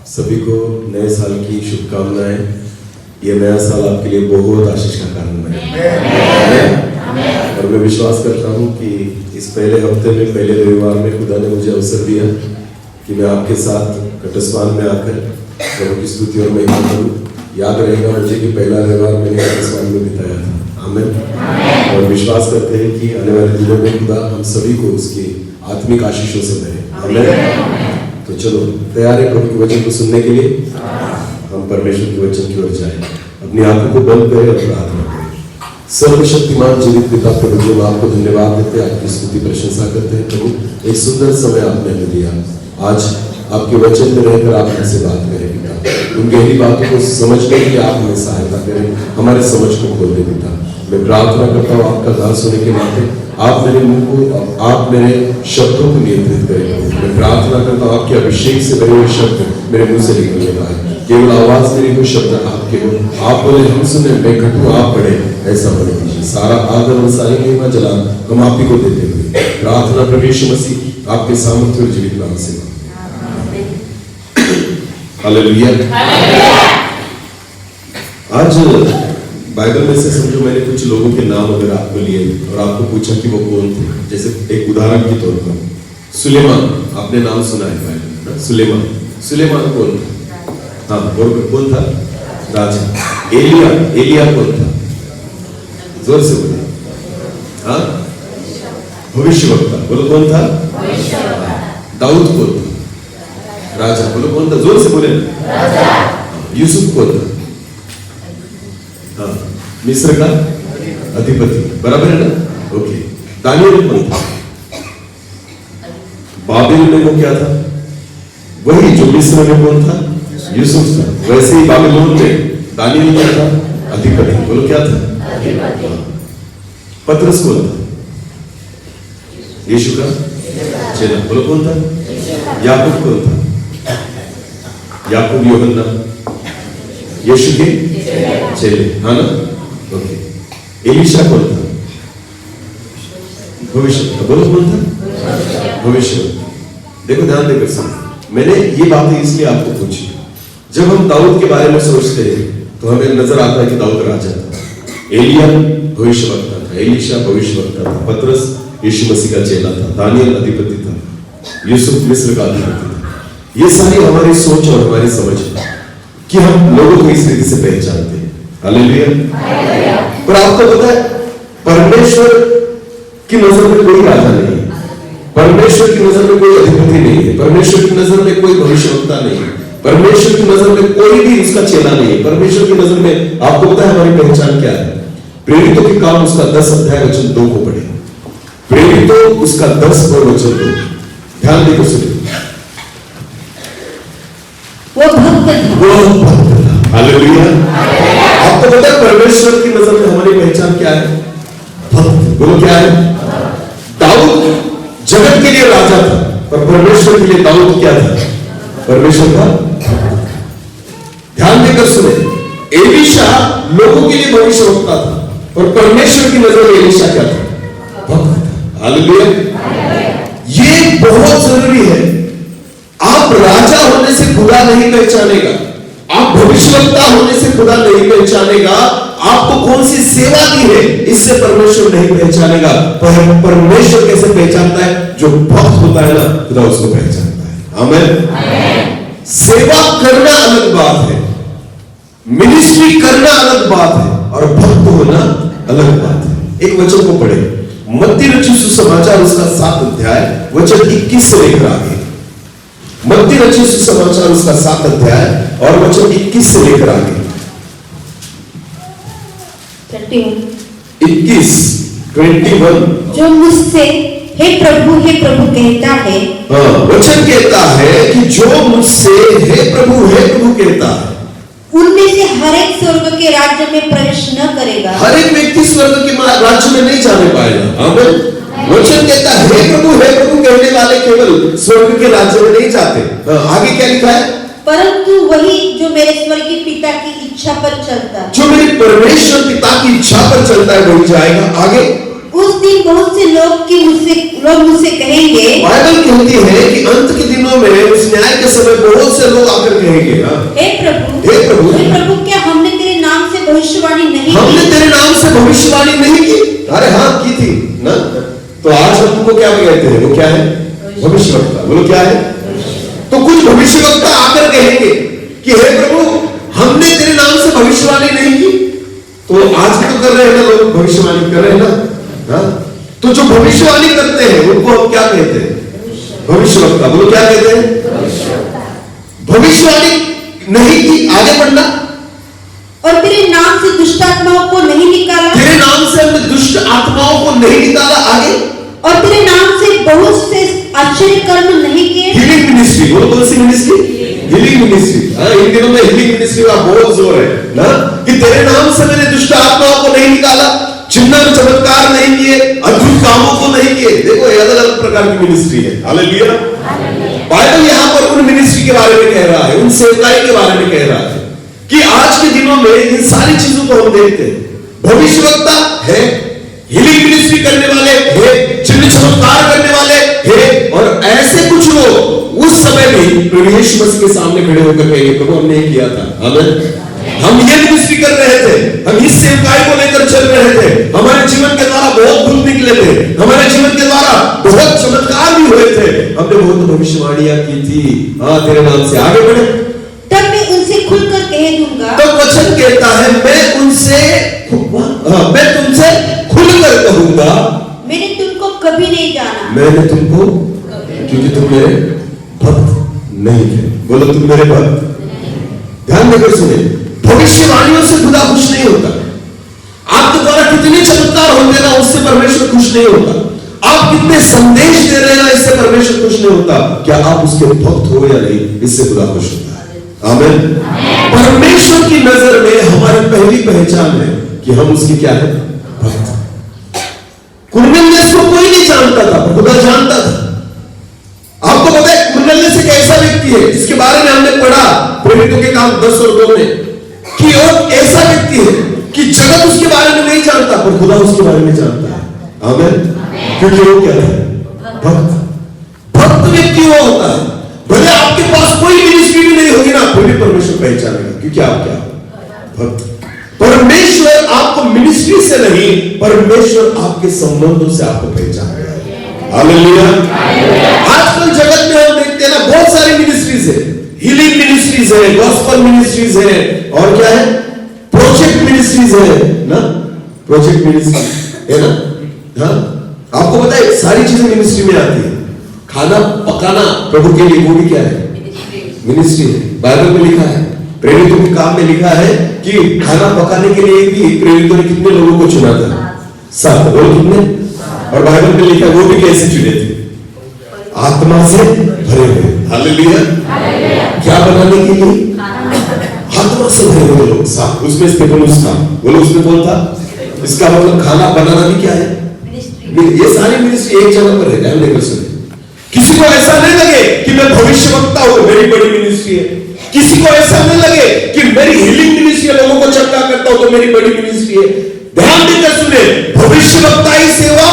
सभी को नए साल की शुभकामनाएं। ये नया साल आपके लिए बहुत आशीष का कारण बने। और मैं विश्वास करता हूँ कि इस पहले हफ्ते में, पहले रविवार में खुदा ने मुझे अवसर दिया कि मैं आपके साथ कटस्वान में आकर प्रभु की स्तुति और महिमा करूँ। याद रहेगा मुझे कि पहला रविवार मैंने कटस्वान में बिताया था। आमीन। और विश्वास करते हैं कि आने वाले दिनों में खुदा हम सभी को उसकी आत्मिक आशीषों से भरे। आमीन। तो चलो तैयार है प्रभु के वचन को सुनने के लिए? हम परमेश्वर के वचन की ओर जाएं। अपनी आंखों को बंद करें और प्रार्थना करें। सर्वशक्तिमान जीवित पिता प्रभु जी, हम आपको धन्यवाद देते हैं, आपकी स्तुति प्रशंसा करते हैं। प्रभु एक सुंदर समय आपने हमें दिया। आज आपके वचन में रहकर आप हमसे बात करें पिता। उन गहरी बातों को समझने के लिए आप हमें सहायता करें, हमारे समझ को खोल दे पिता। मैं प्रार्थना करता हूँ आपका दास होने के नाते आप मेरे मुंह को, आप मेरे शब्दों को नियंत्रित करें। मैं प्रार्थना करता हूँ आपके अभिषेक से मेरे हुए शब्द मेरे मुंह से निकलने पाए। केवल आवाज मेरी हो, शब्द आपके हो। आप बोले हम सुने, मैं घटूं आप पढ़े, ऐसा होने दीजिए। सारा आदर और सारी महिमा जला हम आप ही को देते हुए प्रार्थना प्रभु यीशु मसीह आपके सामर्थ्य और जीवित नाम से। हालेलुया। आज बाइबल में से समझो मैंने कुछ लोगों के नाम अगर आपको लिए और आपको पूछा कि वो कौन थे, जैसे एक उदाहरण के तौर पर सुलेमान, आपने नाम सुना है बाइबल में? सुलेमान, सुलेमान कौन था? हाँ, और कौन था? राजा। एलिया, एलिया कौन था? जोर से बोले। हाँ, भविष्यवक्ता। बोलो कौन था? दाऊद कौन था? राजा। बोलो कौन था? जोर से बोले। यूसुफ कौन था? हाँ, मिस्र का अधिपति। बराबर है ना? ओके। दानियल कौन था? बाबिल में वो क्या था? वही जो मिस्र में कौन था? यूसुफ था। वैसे ही बाबिलोन में दानियल क्या था? अधिपति। बोलो क्या था? पतरस कौन था? यीशु का चेला। बोलो कौन था? याकूब कौन था? याकूब यूहन्ना यीशु के चेले, हाँ ना? ओके। एलीशा कौन था? भविष्य। बोलो कौन था? भविष्य। देखो ध्यान देकर सुनो, मैंने ये बातें इसलिए आपको पूछी जब हम दाऊद के बारे में सोचते हैं तो हमें नजर आता है कि दाऊद राजा था, एलिया भविष्यवक्ता था, एलीशा भविष्यवक्ता था, पतरस यीशु मसीह का चेला था, दानियल अधिपति था, यूसुफ मिस्र का अधिपति था। ये सारी हमारी सोच और हमारी समझ है कि हम लोगों को इस रीति से पहचानते हैं। हालेलुया। पर आपको पता है परमेश्वर की नजर में कोई राजा नहीं है, परमेश्वर की नजर में कोई अधिपति नहीं है, परमेश्वर की नजर में कोई भविष्यवक्ता नहीं है, परमेश्वर की नजर में कोई भी उसका चेला नहीं है। परमेश्वर की नजर में आपको पता है हमारी पहचान क्या है? प्रेरितों के काम उसका 10 अध्याय वचन 2 को पढ़े। प्रेरितों उसका 10 और वचन 2, ध्यान देकर सुनिए। वो भक्त था। हालेलुया। आपको पता है परमेश्वर की नजर में हमारी पहचान क्या है? भक्त। बोलो क्या है? दाऊद जगत के लिए राजा था, पर परमेश्वर के लिए दाऊद क्या था? परमेश्वर का। ध्यान देकर सुने, एलीशा लोगों के लिए भविष्यवक्ता था, और परमेश्वर की नजर में एलीशा क्या था? भक्त था। हालेलुया। ये बहुत जरूरी है। आप राजा होने से खुदा नहीं पहचानेगा, आप भविष्यवक्ता होने से खुदा नहीं पहचानेगा, आपको कौन सी सेवा दी है इससे परमेश्वर नहीं पहचानेगा। परमेश्वर कैसे पहचानता है? जो भक्त होता है ना, खुदा उसको पहचानता है। आमीन। सेवा करना अलग बात है, मिनिस्ट्री करना अलग बात है, और भक्त होना अलग बात है। एक वचन को पढ़े, मत्ती रचित सुसमाचार उसका 7 अध्याय वचन 21 से लेकर आगे। मत्ती रचित सुसमाचार उसका 7 अध्याय और वचन 21 से लेकर आगे। 21 जो मुझसे हे प्रभु कहता है, वचन कहता है कि जो मुझसे हे प्रभु कहता है, उनमें से हर एक स्वर्ग के राज्य में प्रवेश न करेगा। हर एक व्यक्ति स्वर्ग के राज्य में नहीं जाने पाएगा। आमीन। वचन कहता है हे प्रभु कहने वाले केवल स्वर्ग के राज्य में नहीं जाते। आगे क्या लिखा है? परंतु वही जो मेरे स्वर्गीय पिता की इच्छा पर चलता है, जो मेरे परमेश्वर पिता की इच्छा पर चलता है वही जाएगा। आगे, उस दिन बहुत से लोग मुझसे कहेंगे, बाइबल कहती है कि अंत के दिनों में उस न्याय के समय बहुत से लोग आकर कहेंगे, हे प्रभु क्या हमने तेरे नाम से भविष्यवाणी नहीं की? हमने तेरे नाम से भविष्यवाणी नहीं की? अरे हाँ की थी ना। तो आज हम तुमको क्या कहते हैं? वो क्या है? भविष्यवक्ता। बोलो क्या है? तो कुछ भविष्यवक्ता आकर कहेंगे कि हे प्रभु हमने तेरे नाम से भविष्यवाणी नहीं की। तो आज भी तो कर रहे हैं ना लोग, भविष्यवाणी कर रहे हैं ना। तो जो भविष्यवाणी करते हैं उनको हम क्या कहते हैं? भविष्यवक्ता। बोलो क्या कहते हैं? भविष्यवाणी नहीं की। आगे बढ़ना। और तेरे नाम से दुष्ट आत्माओं को नहीं निकाला, तेरे नाम से हमने दुष्ट आत्माओं को नहीं निकाला। आगे, और तेरे नाम से बहुत से आश्चर्य कर्म नहीं किए। Healing ministry. बोलो कौन सी मिनिस्ट्री? Healing ministry. इन दिनों में हीलिंग मिनिस्ट्री का बहुत जोर है ना, कि तेरे नाम से मैंने दुष्ट आत्माओं को नहीं निकाला, चिन्ह और चमत्कार नहीं किए, अद्भुत कामों को नहीं किए। देखो ये अलग अलग प्रकार की मिनिस्ट्री है। हालेलुया। बाइबल यहाँ पर उन मिनिस्ट्री के बारे में कह रहा है, उन सेवकाई के बारे में कह रहा है कि आज के दिनों में इन सारी चीजों को हम देखते हैं। भविष्यवक्ता है, हीलिंग मिनिस्ट्री करने वाले है, चिन्ह चमत्कार करने वाले है, और ऐसे कुछ लोग उस समय भी प्रभु यीशु मसीह के सामने खड़े होकर कहेंगे प्रभु हमने ये किया था, हम ये मिनिस्ट्री कर रहे थे, हम इस सेवकाई को लेकर चल रहे थे, हमारे जीवन के द्वारा बहुत भूत निकले थे, हमारे जीवन के द्वारा बहुत चमत्कार भी हुए थे, हमने बहुत भविष्यवाणियां की थी तेरे नाम से। आगे बढ़े। तब मैं उनसे खुलकर कह दूंगा, तो वचन कहता है मैं तुमसे खुलकर कहूंगा, मैंने तुमको कभी नहीं जाना। मैंने तुमको, क्योंकि तुम मेरे भक्त नहीं थे। बोलो तुम मेरे भक्त। ध्यान देकर सुने, भविष्यवाणियों से खुदा खुश नहीं होता। आपके द्वारा कितने चमत्कार होंगे ना, उससे परमेश्वर खुश नहीं होता। आप कितने संदेश दे रहे हैं ना, इससे परमेश्वर खुश नहीं होता। क्या आप उसके भक्त हो या नहीं, इससे खुदा खुश होता है। आमीन। परमेश्वर की नजर में हमारी पहली पहचान है कि हम उसकी क्या है? भक्त। कुरनेलियस को कोई नहीं जानता था, पर खुदा जानता था। आपको पता है कुरनेलियस एक ऐसा व्यक्ति है जिसके बारे में हमने पढ़ा प्रेरितों के काम 10 और 2 में, कि वो ऐसा व्यक्ति है कि जगत उसके बारे में नहीं जानता, पर खुदा उसके बारे में जानता है। आमीन। क्योंकि वो क्या है? भक्त। भक्त व्यक्ति वो होता है, भले आपके पास कोई मिनिस्ट्री भी नहीं होगी ना, फिर भी परमेश्वर पहचानेगा, क्योंकि आप क्या हो? भक्त। परमेश्वर आपको मिनिस्ट्री से नहीं, परमेश्वर आपके संबंधों से आपको पहचानेगा। हालेलुया। आजकल जगत में हम देखते हैं ना, बहुत सारी मिनिस्ट्रीज है, हीलिंग मिनिस्ट्रीज है, गॉस्पेल मिनिस्ट्रीज है, और क्या है, प्रोजेक्ट मिनिस्ट्रीज है ना, प्रोजेक्ट मिनिस्ट्री है ना। हाँ, आपको पता है सारी चीजें मिनिस्ट्री में आती है। खाना पकाना प्रभु के लिए, वो भी क्या है, मिनिस्ट्री है। बाइबल में लिखा है, प्रेरितों के काम में लिखा है कि खाना पकाने के लिए भी प्रेरितों ने कितने लोगों को चुना था? 7। बोलो कितने? और बाइबल में लिखा है वो भी कैसे चुने थे? आत्मा से भरे हुए। हालेलुया। क्या बनाने के लिए? आत्मा से भरे हुए लोग। 7 उसमें स्टेफनुस था। बोलो उसमें कौन था? इसका मतलब खाना बनाना भी क्या है? ये सारी मिनिस्ट्री एक जगह पर है। ध्यान देकर सुने। किसी को ऐसा नहीं लगे कि मैं भविष्यवक्ता हूं, मेरी बड़ी मिनिस्ट्री है। किसी को ऐसा नहीं लगे कि मेरी हीलिंग मिनिस्ट्री है, लोगों को चंगा करता हूं तो मेरी बड़ी मिनिस्ट्री है। ध्यान देकर सुने, भविष्यवक्ताई सेवा,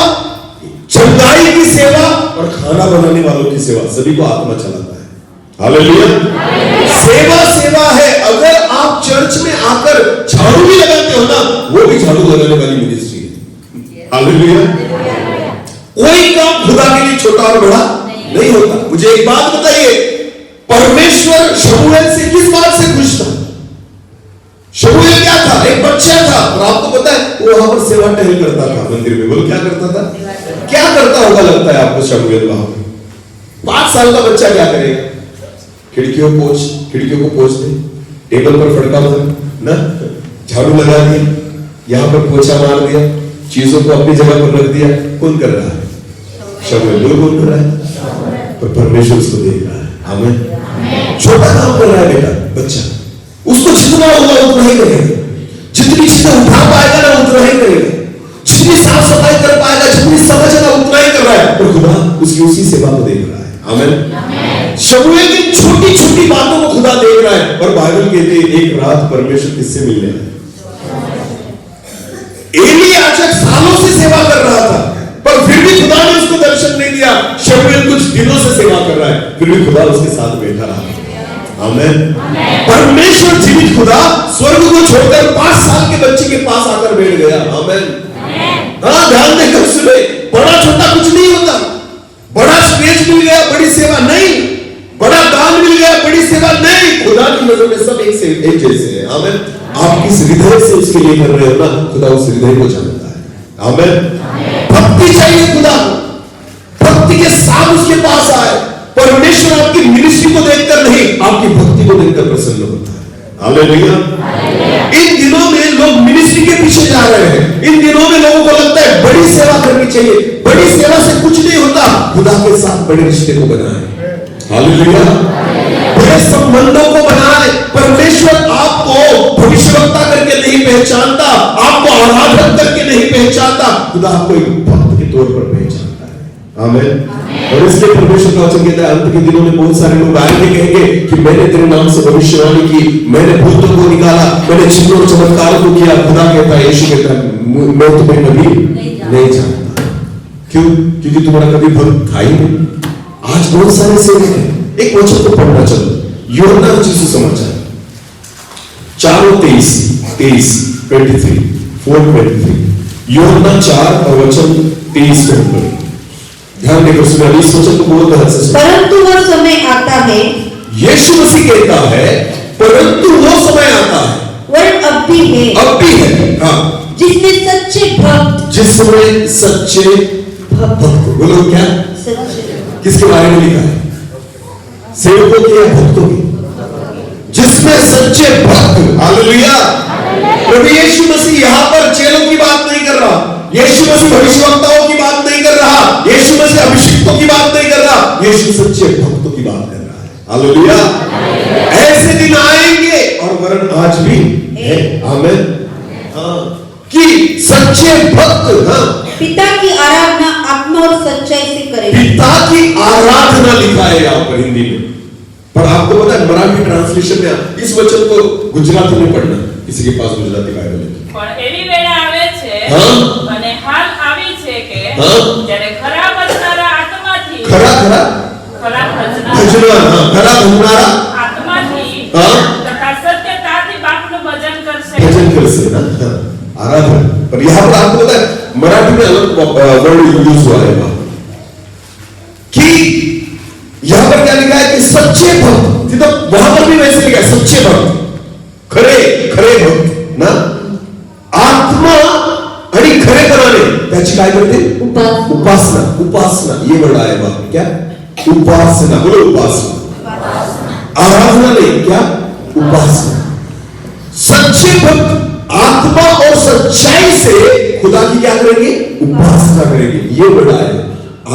चंगाई की सेवा और खाना बनाने वालों की सेवा, सभी को आत्मा चलाता है। हालेलुया। सेवा सेवा है। अगर आप चर्च में आकर झाड़ू भी लगाते हो ना, वो भी झाड़ू लगाने वाली मिनिस्ट्री है। हालेलुया। कोई काम खुदा के लिए छोटा और बड़ा नहीं होता। मुझे एक बात बताइए, परमेश्वर शमूएल से किस बात से खुश था? शमूएल क्या था? एक बच्चा था, और आपको पता है वो वहां पर सेवा टहल करता था मंदिर में। बोलो क्या करता था? क्या करता होगा लगता है आपको शमूएल वहां पर? 5 साल का बच्चा क्या करेगा? खिड़कियों को पोंछ दे, टेबल पर फड़का मार ना, झाड़ू लगा दिया, यहां पर पोछा मार दिया, चीजों को अपनी जगह पर रख दिया। कौन कर रहा है? शमूएल। बोलो कौन कर रहा है? पर परमेश्वर उसको देख रहा है। आमीन। छोटा काम कर रहा है बेटा, बच्चा, उसको जितना होगा उतना ही करेगा, जितनी चीजें उठा पाएगा ना उतना ही करेगा, जितनी साफ सफाई कर पाएगा, जितनी समझेगा उतना ही कर रहा है, और खुदा उसकी उसी सेवा को देख रहा है। आमीन। शमूएल की छोटी छोटी बातों को खुदा देख रहा है। और बाइबल कहती है एक रात परमेश्वर किससे मिलने आया? एली याजक सालों से सेवा कर रहा था, पर फिर भी खुदा ने उसको दर्शन नहीं दिया। शमूएल कुछ दिनों से सेवा कर रहा है, फिर भी खुदा उसके साथ बैठा रहा। आमीन। परमेश्वर जीवित खुदा स्वर्ग को छोड़कर 5 साल के बच्चे के पास आकर बैठ गया। आमीन। हाँ, ध्यान देकर सुने, बड़ा छोटा कुछ नहीं होता। बड़ा स्टेज मिल गया, बड़ी सेवा नहीं। बड़ा दान मिल गया, बड़ी सेवा नहीं। खुदा की नजर में सब एक जैसे है। आमीन। आप किस हृदय से उसके लिए कर रहे हो ना, खुदा उस हृदय को जानता है। आमीन। भक्ति चाहिए खुदा को, भक्ति के साथ उसके पास आए। परमेश्वर आपकी मिनिस्ट्री को देखकर नहीं, आपकी भक्ति को देखकर प्रसन्न होता है। हालेलुया। इन दिनों में लोग मिनिस्ट्री के पीछे जा रहे हैं। इन दिनों में लोगों को लगता है बड़ी सेवा करनी चाहिए। बड़ी सेवा से कुछ नहीं होता, खुदा के साथ बड़े रिश्ते को बनाए। हालेलुया। बड़े संबंधों को बनाए। परमेश्वर आपको भविष्यवक्ता करके नहीं पहचानता, आपको आराधक करके नहीं पहचानता, खुदा आपको एक भक्त के तौर पर पहचानता है। आमीन। और इसलिए परमेश्वर का वचन कहता है अंत के दिनों में बहुत सारे लोग आएंगे, कहेंगे कि मैंने तेरे नाम से भविष्यवाणी की, मैंने भूतों को निकाला, मैंने चिन्हों और चमत्कार को किया। खुदा कहता है, यीशु कहता है, मैं तुम्हें कभी नहीं जानता। क्यों? क्योंकि तुम्हारा कभी भक्त था ही नहीं। आज बहुत सारे सेवक हैं। एक वचन को पढ़ना चलो, यूहन्ना रचित समाचार 4:23 यूहन्ना 4 और वचन 23 को पढ़ो। ध्यान देकर सुनो, इस वचन को बहुत ध्यान से सुनो। परंतु वो समय आता है, यीशु मसीह कहता है, परंतु वो समय आता है, वह अब भी है, हाँ, जिसमें सच्चे भक्त, जिसमें सच्चे भक्त। बोलो क्या? सच्चे। किसके बारे में लिखा है? सेवकों के या भक्तों के? जिसमें सच्चे भक्त। हालेलुया। प्रभु यीशु मसीह यहां पर चेलों की बात नहीं कर रहा, यीशु मसीह भविष्यवक्ताओं की बात नहीं कर रहा, यीशु मसीह अभिषिक्तों की बात नहीं कर रहा, यीशु सच्चे भक्तों की बात कर रहा है। हालेलुया। ऐसे दिन आएंगे और वरन आज भी है। आमीन। हाँ, कि सच्चे भक्त, हाँ, पिता की आराधना आत्मा और सच्चाई से करें। पिता की आराधना लिखा है यहाँ पर हिंदी में, पर आपको पता है मराठी ट्रांसलेशन में इस वचन को गुजराती में पढ़ना। किसी के पास गुजराती बाइबल है? પણ એવી વેળા આવે છે અને હાલ આવી છે કે જ્યારે ખરા ભજનારા આત્માથી ખરા ભજનારા આત્માથી तरह से ना, आराधना। पर यहां पर आपको पता है मराठी में अलग वर्ड यूज हुआ है कि यहां पर क्या लिखा है कि सच्चे भक्त, तो वहां पर भी वैसे लिखा है सच्चे भक्त, खरे खरे भक्त ना, आत्मा आणि खरे कराने त्याची काय करते? उपासना। उपासना ये वर्ड आया बाप, क्या? उपासना। बोलो उपासना। आराधना नहीं, क्या? उपासना। सच्चे भक्त आत्मा और सच्चाई से खुदा की क्या करेंगे? उपासना करेंगे। ये वर्ड आया।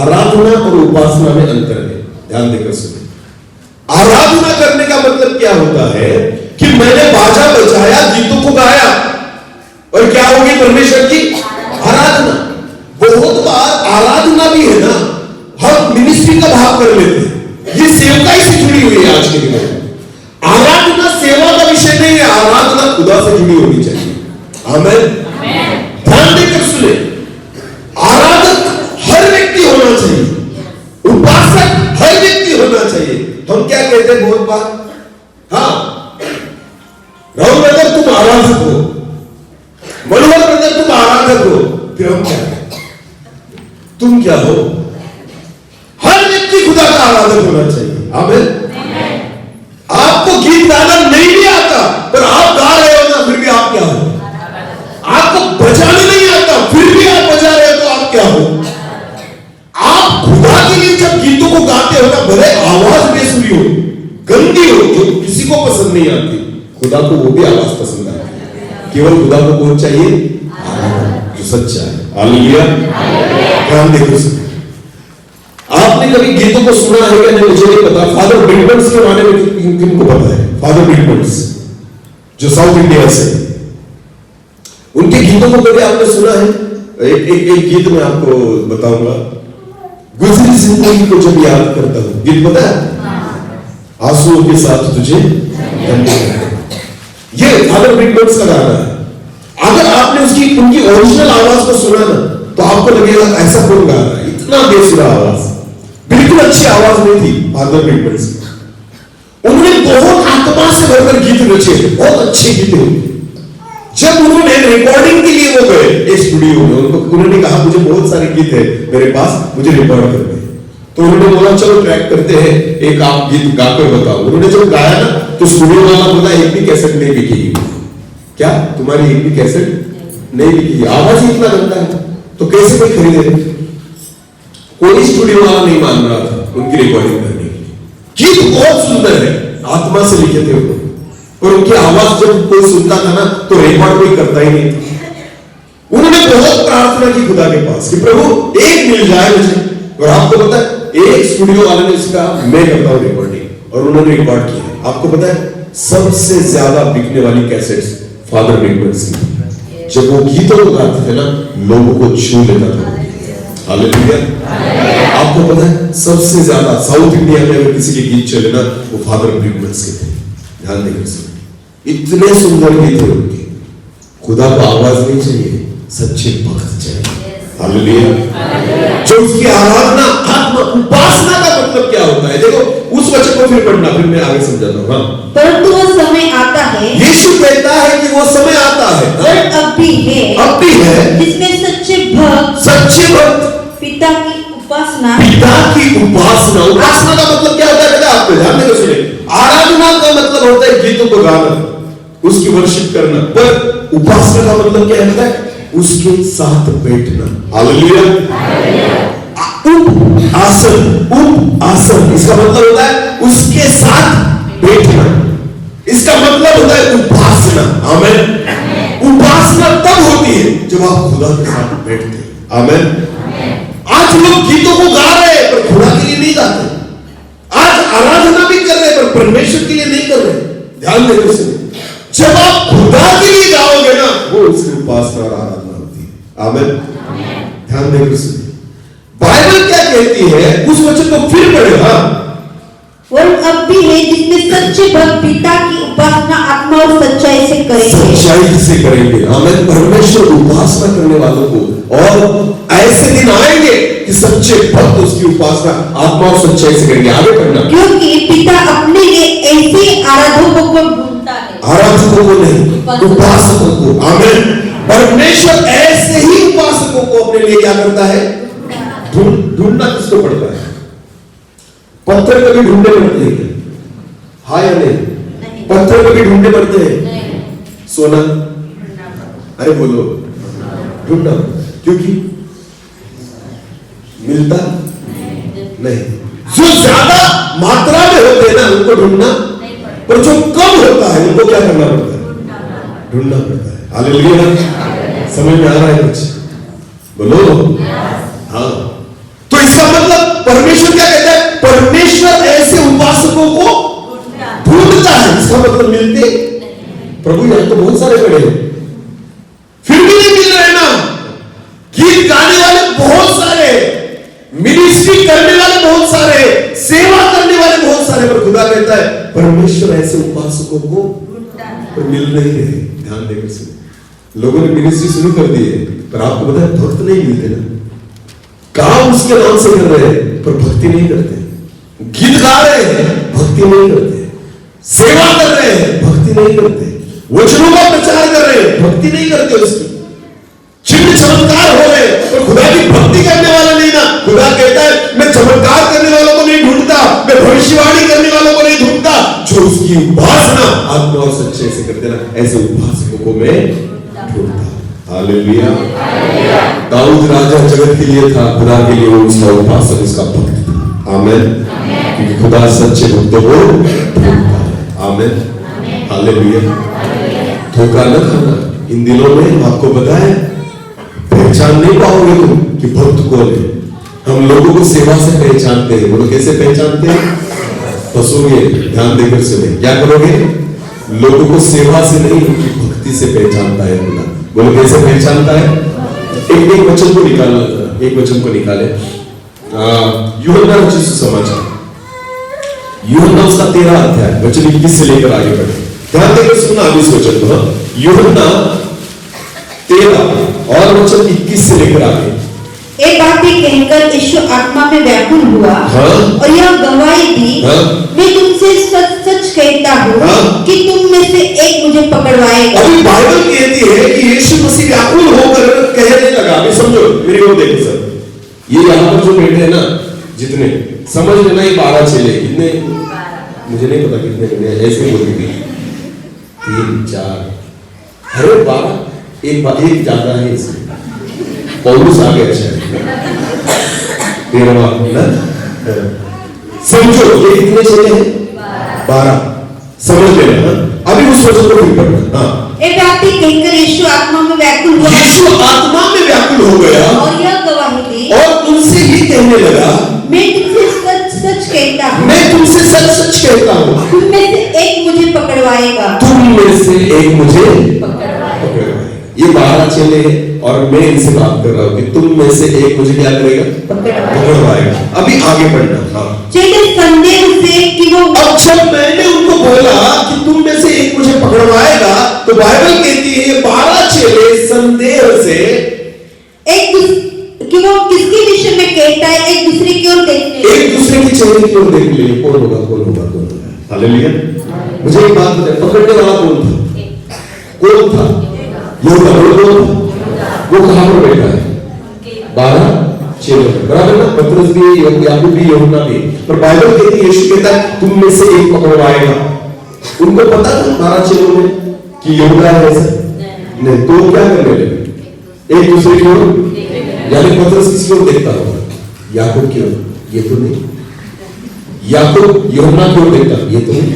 आराधना और उपासना में अंतर है, ध्यान देकर सुनिए। आराधना करने का मतलब क्या होता है कि मैंने बाजा बजाया, गीतों को गाया, और क्या होगी? परमेश्वर की आराधना। बहुत बार आराधना भी है ना, हम मिनिस्ट्री का भाव कर लेते हैं, ये सेवकाई से जुड़ी हुई है। आज के दिन में आराधना सेवा का विषय नहीं है, आराधना खुदा से जुड़ी होनी चाहिए। आमीन। ध्यान देकर सुने, आराधक हर व्यक्ति होना चाहिए, उपासक हर व्यक्ति होना चाहिए। हम क्या कहते हैं बहुत बार? हाँ, राहुल ब्रदर तुम आराधक हो, मनोहर ब्रदर तुम आराधक हो, फिर हम क्या कहते? तुम क्या हो? हर व्यक्ति खुदा का आराधक होना चाहिए। आमीन। आपको गीत गाना नहीं भी आता, पर आप गा रहे हो ना, फिर भी आप क्या हो? आपको बजाना नहीं आता, फिर भी आप बजा रहे हो, तो आप क्या हो? आप खुदा के लिए जब गीतों को गाते हो ना, भले आवाज बेसुरी हो, गंदी हो, जो किसी को पसंद नहीं आती, खुदा को वो भी आवाज पसंद आती है। केवल खुदा को कौन चाहिए? जो सच्चा है। हालेलुया। ध्यान देखो, आपने कभी गीतों को सुना है क्या? नहीं, मुझे नहीं पता। फादर बिल्टन्स के बारे में किनको पता है? फादर बिल्टन्स जो साउथ इंडिया से, उनके गीतों को कभी आपने सुना है? एक गीत मैं आपको बताऊंगा। गुजरी जिंदगी को जब याद करता हूं, गीत पता है? आंसुओं के साथ तुझे ये फादर बिल्टन्स का गाना है। अगर आपने उनकी ओरिजिनल आवाज को सुना ना, तो आपको लगेगा ऐसा कौन गा रहा है, इतना बेसुरा आवाज, बिल्कुल अच्छी आवाज नहीं थी फादर बिल्टन्स की। उन्होंने बहुत आत्मा से भरकर गीत रचे, बहुत अच्छे गीत होंगे। जब उन्होंने रिकॉर्डिंग के लिए वो गए एक स्टूडियो में, उन्होंने कहा मुझे बहुत सारे गीत है मेरे पास, मुझे रिकॉर्ड करने। तो उन्होंने बोला चलो ट्रैक करते हैं, एक आप गीत गाकर बताओ। उन्होंने जब गाया ना, तो स्टूडियो वाला बोला एक भी कैसेट नहीं बिकेगी। क्या तुम्हारी एक भी कैसेट नहीं बिकेगी? आवाज ही इतना गंदा है, तो कैसे कोई खरीदे? कोई स्टूडियो वाला नहीं मान रहा था उनकी रिकॉर्डिंग करने के लिए। गीत बहुत सुंदर है, आत्मा से लिखे थे उन्होंने, और उनकी आवाज जब कोई सुनता था ना, तो रिकॉर्ड कोई करता ही नहीं था। उन्होंने बहुत प्रार्थना की खुदा के पास कि प्रभु एक मिल जाए मुझे। और आपको पता है, एक स्टूडियो वाले ने उसका मैं करता हूं रिकॉर्डिंग, और उन्होंने रिकॉर्ड किया। आपको पता है सबसे ज्यादा बिकने वाली कैसेट्स फादर बिल्टन्स की। जब वो गीतों को गाते थे ना, लोगों को छू लेता था। हालेलुया। आपको पता है सबसे ज्यादा साउथ इंडिया में अगर किसी के गीत चले ना, वो फादर बिल्टन्स के थे। ध्यान देकर सुनिए, इतने सुंदर गीत थे उनके। खुदा को आवाज नहीं चाहिए, सच्चे भक्त चाहिए। हालेलुया। जो उसकी आराधना, आत्मा, उपासना का मतलब क्या होता है? देखो उस वचन को फिर पढ़ना, फिर मैं आगे समझाता हूं। हाँ, परंतु वो समय आता है, यीशु कहता है कि वो समय आता है, और अब भी है, जिसमें सच्चे भक्त पिता की उपासना का मतलब क्या होता है? आपको ध्यान देकर सुनिए। आराधना का मतलब होता है गीतों को गाना, उसकी वर्शिप करना, पर उपासना का मतलब क्या होता है? उसके साथ बैठना। हालेलुया। आसन, इसका मतलब होता है उसके साथ बैठना। इसका मतलब होता है उपासना। आमीन। उपासना तब होती है जब आप खुदा के साथ बैठते हैं। आमीन। आज लोग गीतों को गा रहे हैं, पर खुदा के लिए नहीं गाते। आज आराधना भी कर रहे हैं, पर परमेश्वर के लिए नहीं कर रहे। ध्यान देकर सुनिए, जब आप खुदा के लिए गाओगे ना, वो उसकी उपासना और आराधना होती है। आमीन। ध्यान देकर सुनिए, बाइबल क्या कहती है, उस वचन को फिर पढ़ेगा। और अब भी है, जिसमें सच्चे भक्त पिता की उपासना आत्मा और सच्चाई से करेंगे। आमीन। परमेश्वर उपासना करने वालों को, और ऐसे दिन आएंगे कि सच्चे भक्त उसकी उपासना आत्मा और सच्चाई से करेंगे। आगे पढ़ना। क्योंकि पिता अपने लिए ऐसे आराधकों को ढूंढता आराधकों को नहीं, उपासकों को। आमीन। परमेश्वर ऐसे ही उपासकों को अपने लिए क्या करता है? ढूंढना किसको पड़ता है? पत्थर कभी ढूंढने पड़ते हैं? हाँ या नहीं? पत्थर कभी ढूंढने पड़ते हैं? सोना? अरे बोलो, ढूंढना, क्योंकि मिलता नहीं। जो ज्यादा मात्रा में होते हैं ना उनको ढूंढना, पर जो कम होता है उनको क्या करना पड़ता है? ढूंढना पड़ता है। हालेलुया। समझ में आ रहा है कुछ? बोलो। हाँ, तो इसका मतलब परमेश्वर क्या कहता है? परमेश्वर ऐसे उपासकों को ढूंढता है। इसका मतलब मिलते प्रभु यहां तो बहुत सारे बड़े हैं, फिर भी नहीं मिल रहे ना। गीत गाने वाले बहुत सारे, मिनिस्ट्री करने वाले बहुत सारे, सेवा करने वाले बहुत सारे, पर खुदा कहता है परमेश्वर ऐसे उपासकों को पर मिल नहीं रहे। ध्यान देकर सुनो, लोगों ने मिनिस्ट्री शुरू कर दी है, पर आपको पता है भक्त नहीं मिलते ना। काम उसके नाम से कर रहे हैं पर भक्ति नहीं करते। गीत गा रहे हैं, भक्ति नहीं करते। सेवा कर रहे हैं, भक्ति नहीं करते। वचनों का प्रचार कर रहे हैं, भक्ति नहीं करते। उसकी चिन्ह चमत्कार हो रहे हैं, पर खुदा की भक्ति करने वाला नहीं ना। खुदा कहता है मैं चमत्कार करने वालों को नहीं ढूंढता, मैं भविष्यवाणी करने वालों को नहीं ढूंढता, जो उसकी उपासना आत्मा और सच्चे से करते ना, ऐसे उपासकों को मैं ढूंढता। हालेलुया। दाऊद राजा जगत के लिए था, खुदा के लिए वो उसका उपासक, उसका भक्त था। आमीन। क्योंकि खुदा सच्चे भक्तों को ढूंढता है। आमीन। हालेलुया। धोखा न खाना। इन दिनों में आपको पता है पहचान नहीं पाओगे तुम कि भक्त कौन है। हम लोगों को सेवा से पहचानते हैं। बोलो कैसे पहचानते हैं? फंसोगे, ध्यान देकर सुने। क्या करोगे? लोगों को सेवा से नहीं, उनकी भक्ति से पहचानता है खुदा। बोलो कैसे पहचानता है? एक वचन को निकालना, एक वचन को निकाले। यूहन्ना रचित सुसमाचार, यूहन्ना उसका 13 अध्याय वचन 21 से लेकर आगे बढ़े। ध्यान देकर सुनना अब इस वचन को। यूहन्ना 13 और वचन 21 से लेकर आगे। एक बात कहकर यीशु आत्मा में व्याकुल हुआ। हाँ? और यह गवाही दी, हाँ? मैं तुमसे सच सच कहता हूँ, हाँ? कि तुम में से एक मुझे पकड़वाएगा। अभी बाइबल कहती है कि यीशु मसीह व्याकुल होकर कहने लगा। अभी समझो, मेरी ओर देखो सर, ये यहाँ पर जो बैठे हैं ना, जितने समझ लेना, ये 12 चेले। कितने? मुझे नहीं पता कितने बने, ऐसे बोल दी 3 4, अरे 12, एक ज्यादा है इसमें। पौलुस आ गया शायद 13वां ना। समझो ये कितने चेले हैं? 12। समझ लेना। अभी उस वचन को फिर पढ़ना। हाँ। एक बात कहकर यीशु आत्मा में व्याकुल हुआ। यीशु आत्मा में व्याकुल हो गया और यह गवाही दी, और उनसे ही कहने लगा, मैं तुमसे सच सच कहता हूँ, मैं तुमसे सच सच कहता हूँ, तुम में से एक मुझे पकड़वाएगा। तुम में से एक मुझे पकड़वाएगा। ये 12 चेले हैं और मैं इनसे बात कर रहा हूँ कि तुम में से एक मुझे क्या करेगा? पकड़वाएगा। अभी आगे बढ़ना। हाँ। चेले संदेह से कि वो, अब जब मैंने उनको बोला कि तुम में से एक मुझे पकड़वाएगा, तो बाइबल कहती है ये 12 चेले संदेह से कि वो किसके विषय में कहता है, एक दूसरे की ओर देखते, एक दूसरे के चेहरे की ओर देख लिए। कौन होगा, कौन होगा, कौन होगा? हालेलुया। मुझे एक बात बताए, पकड़ने वाला कौन था? कौन था? यहूदा। वो कहां पर बैठा है? 12 चेलों में, बराबर ना। पतरस भी, याकूब भी, यूहन्ना भी। पर बाइबल कहती है यीशु कहता है तुम में से एक पकड़वाएगा। उनको पता था 12 चेलों में कि यहूदा है ऐसा नहीं। तो क्या करने लगे? एक दूसरे की ओर, यानी पतरस किसकी ओर देखता होगा? याकूब की ओर, ये तो नहीं। याकूब यूहन्ना की ओर देखता, ये तो नहीं।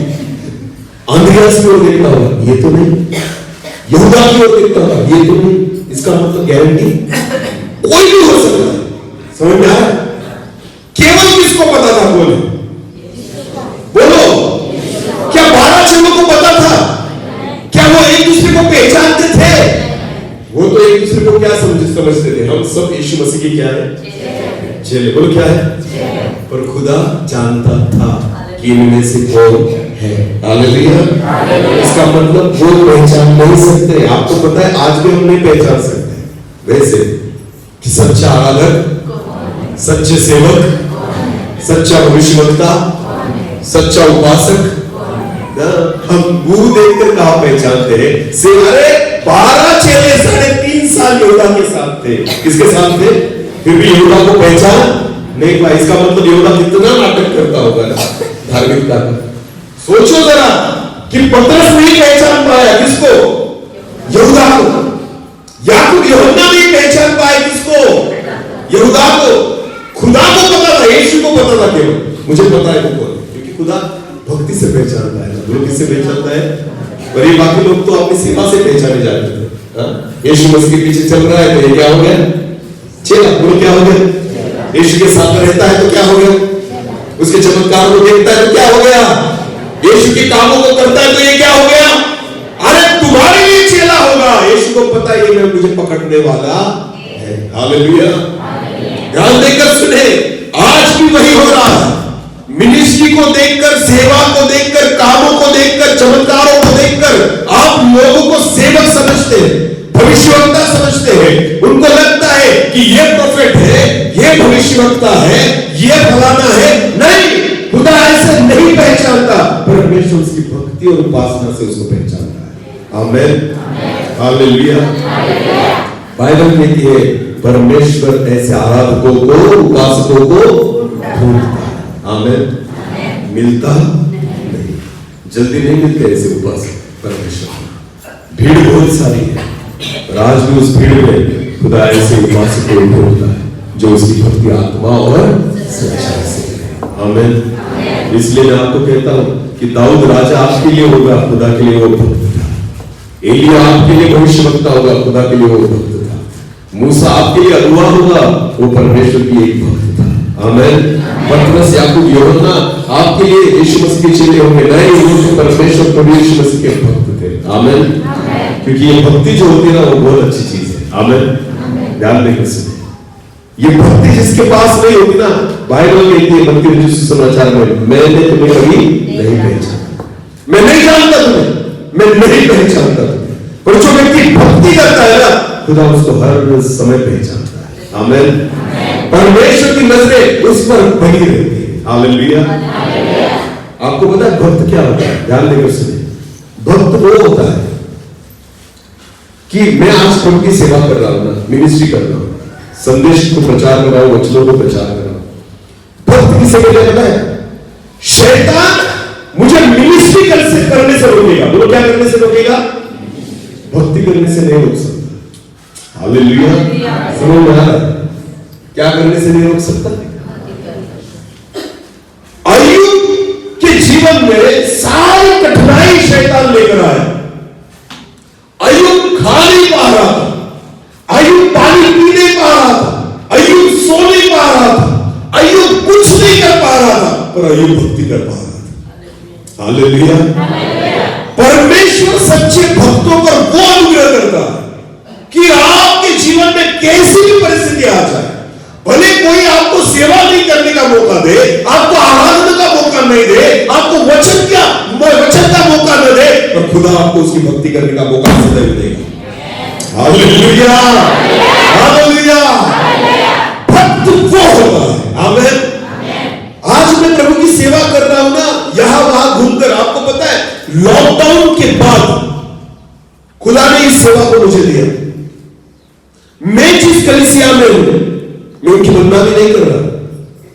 अंद्रियास की ओर देखता होगा, ये तो नहीं। यहूदा की ओर देखता होगा, ये तो नहीं। इसका मतलब गारंटी कोई भी हो सकता है। समझ में आ रहा है? केवल किसको पता था? बोलो बोलो, क्या 12 चेलों को पता था? क्या वो एक दूसरे को पहचानते थे? वो तो एक दूसरे को क्या समझते थे? हम सब यीशु मसीह के क्या है? चेले। बोलो क्या है? पर खुदा जानता था कि इनमें से कौन है। हालेलुया। इसका मतलब वो पहचान नहीं सकते। आपको पता है आज भी हम नहीं पहचान सकते वैसे कि सच्चा आराधक, सच्चे सेवक, सच्चा भविष्यवक्ता, सच्चा उपासक हम मुंह देखकर कहा पहचानते हैं? अरे 12 चेले 3.5 साल यहूदा के साथ थे। किसके साथ थे? फिर भी यहूदा को पहचान नहीं पाया। इसका मतलब यहूदा कितना नाटक करता होगा धार्मिकता का। सोचो जरा कि पतरस नहीं पहचान पाया किसको? यहूदा को। याकूब यूहन्ना नहीं पहचान पाए किसको? यहूदा को। खुदा को पता था, यीशु को पता था केवल मुझे पता है वो कौन, क्योंकि खुदा भक्ति से पहचानता है। लोग किससे पहचानता है? और ये बाकी लोग तो अपनी सेवा से पहचाने जाते थे। यीशु मसीह के पीछे चल रहा है तो ये क्या हो गया? चेला। बोलो क्या हो गया? यीशु के साथ रहता है तो क्या हो गया? उसके चमत्कार को देखता है तो क्या हो गया? यीशु के कामों को करता है तो ये क्या हो गया? अरे तुम्हारे लिए चेला होगा। यीशु को पता है ये मैं मुझे पकड़ने वाला है। हालेलुया। ध्यान देकर सुने, आज भी वही हो रहा है। मिनिस्ट्री को देखकर, सेवा को देखकर, कामों को देखकर, चमत्कारों को देखकर आप लोगों को सेवक समझते हैं, भविष्यवक्ता समझते हैं। उनको लगता है कि ये प्रोफेट है, ये भविष्यवक्ता है, ये फलाना है। नहीं, खुदा ऐसे नहीं पहचानता। परमेश्वर उसकी भक्ति और उपासना से उसको पहचानता है। आमीन, हालेलुया। बाइबल कहती है परमेश्वर ऐसे आराधकों को, उपासकों को ढूंढता है। आमीन। मिलता नहीं, जल्दी नहीं मिलते ऐसे उपासक परमेश्वर। भीड़ बहुत सारी है, पर आज भी उस भीड़ में खुदा ऐसे उपासकों को ढूंढता है जो उसकी भक्ति आत्मा और सच्चाई से करे। आमीन। इसलिए मैं आपको कहता हूं कि दाऊद राजा आपके लिए होगा, खुदा के लिए वो भक्त था। एलिया आपके लिए भविष्यवक्ता होगा, खुदा के लिए वो भक्त था। मूसा आपके लिए अगुआ होगा, वो परमेश्वर की एक भक्त था। आमीन। पतरस, याकूब, यूहन्ना आपके लिए यीशु मसीह के चेले होंगे। नहीं, वो परमेश्वर प्रभु यीशु मसीह के भक्त थे। आमीन। क्योंकि ये भक्ति जो होती है ना, वो बहुत अच्छी चीज है। आमीन। ध्यान देकर सुनिए, ये भक्ति जिसके पास नहीं होती ना, बाइबल कहती है मत्ती सुसमाचार में, मैंने तुम्हें कभी नहीं पहचाना, मैं नहीं जानता तुम्हें, मैं नहीं पहचानता तुम्हें। पर जो व्यक्ति भक्ति करता है ना, खुदा उसको हर समय पहचानता है। आमीन। परमेश्वर की नजरें उस पर बनी रहती है। हालेलुया। आपको पता है भक्त क्या होता है? ध्यान देकर सुनिए, भक्त वो होता है कि मैं आज प्रभु की सेवा कर रहा हूं ना, मिनिस्ट्री कर रहा हूं, संदेश को प्रचार कर रहा हूं, वचनों को प्रचार कर रहा हूं। भक्त किसे कहते हैं? शैतान मुझे मिनिस्ट्री करने से रोकेगा। बोलो क्या करने से रोकेगा? भक्ति करने से नहीं रोक सकता। हालेलुया। समझ में आ रहा है? क्या करने से नहीं रोक सकता? अय्यूब के जीवन में सारी कठिनाई शैतान लेकर आया। अय्यूब खा नहीं पा रहा था, अय्यूब पानी पी नहीं पा रहा था, अय्यूब सो नहीं पा रहा था, अय्यूब कुछ नहीं कर पा रहा था, पर अय्यूब भक्ति कर पा रहा था। हालेलुया। परमेश्वर सच्चे भक्तों पर वो अनुग्रह करता है कि आपके जीवन में कैसी भी परिस्थिति आ जाए, भले कोई आपको सेवा नहीं करने का मौका दे, आपको आराधना का मौका नहीं दे, आपको वचन का मौका न दे, पर खुदा आपको उसकी भक्ति करने का मौका सदैव देगा। Hallelujah, hallelujah. भक्त वो होता है। आमीन। आज मैं प्रभु की सेवा कर रहा हूं ना, यहां वहां घूमकर। आपको पता है लॉकडाउन के बाद खुदा ने इस सेवा को मुझे दिया। मैं जिस कलीसिया में हूं, मैं उनकी बदनामी नहीं कर रहा,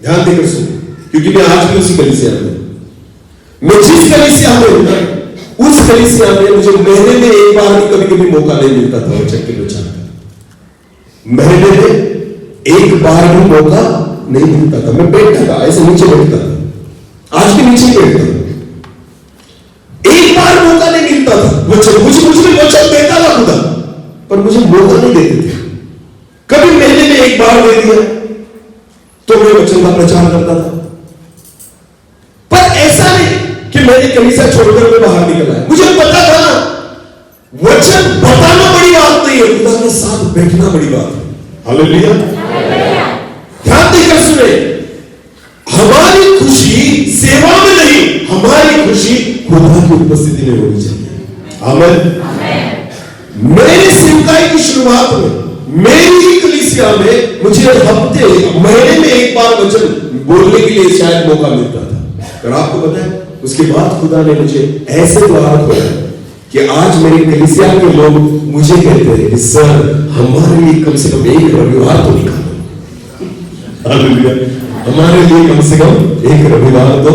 ध्यान देकर सुनो, क्योंकि मैं आज भी उसी कलीसिया में हूं। मैं जिस कलीसिया में हूं ना, उस कलीसिया में मुझे महीने में एक बार भी कभी कभी मौका नहीं मिलता था वचन के प्रचार का। महीने में एक बार भी मौका नहीं मिलता था। मैं बैठता था, ऐसे नीचे बैठता था, आज के नीचे बैठता था। एक बार मौका नहीं मिलता था वचन, मुझे वचन देता था खुदा, पर मुझे मौका नहीं देते थे। कभी महीने में एक बार दे दिया तो मैं वचन का प्रचार करता था। पर ऐसा नहीं कि मैंने कलीसिया छोड़कर मैं बाहर निकला है। मुझे पता था ना, वचन बताना बड़ी बात नहीं है, खुदा के साथ बैठना बड़ी बात है। हालेलुया। ध्यान देकर सुने, हमारी खुशी सेवा में नहीं, हमारी खुशी खुदा की उपस्थिति में होनी चाहिए। आमीन। मेरी सेवकाई की शुरुआत में मेरी कलीसिया में मुझे हफ्ते महीने में एक बार वचन बोलने के लिए शायद मौका मिलता था। और आपको पता है उसके बाद खुदा ने मुझे ऐसे द्वार खोला कि आज मेरी कलीसिया के लोग मुझे कहते हैं कि सर हमारे लिए कम से कम एक रविवार तो निकालो। हालेलुया। हमारे लिए कम से कम एक रविवार तो।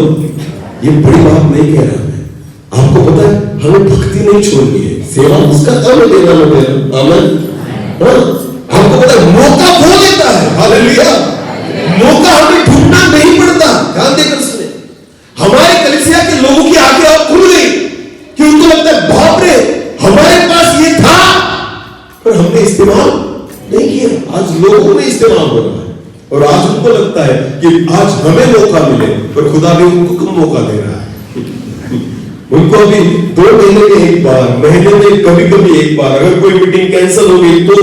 ये बड़ी बात नहीं कह रहा मैं, आपको पता है हमें भक्ति नहीं छोड़नी है, सेवा उसका काम है देना में। आमीन। आपको पता है मौका वो देता है। हालेलुया। मौका हमें ढूंढना नहीं पड़ता। ध्यान देकर सुने, हमारे कलीसिया के लोगों की आंखें अब खुल गई कि उनको लगता है बाप रे हमारे पास ये था पर हमने इस्तेमाल नहीं किया। आज लोगों में इस्तेमाल हो रहा है और आज उनको लगता है कि आज हमें मौका मिले, पर खुदा भी उनको कम मौका दे रहा है। उनको अभी 2 महीने में एक बार, महीने में कभी कभी एक बार, अगर कोई मीटिंग कैंसिल हो गई तो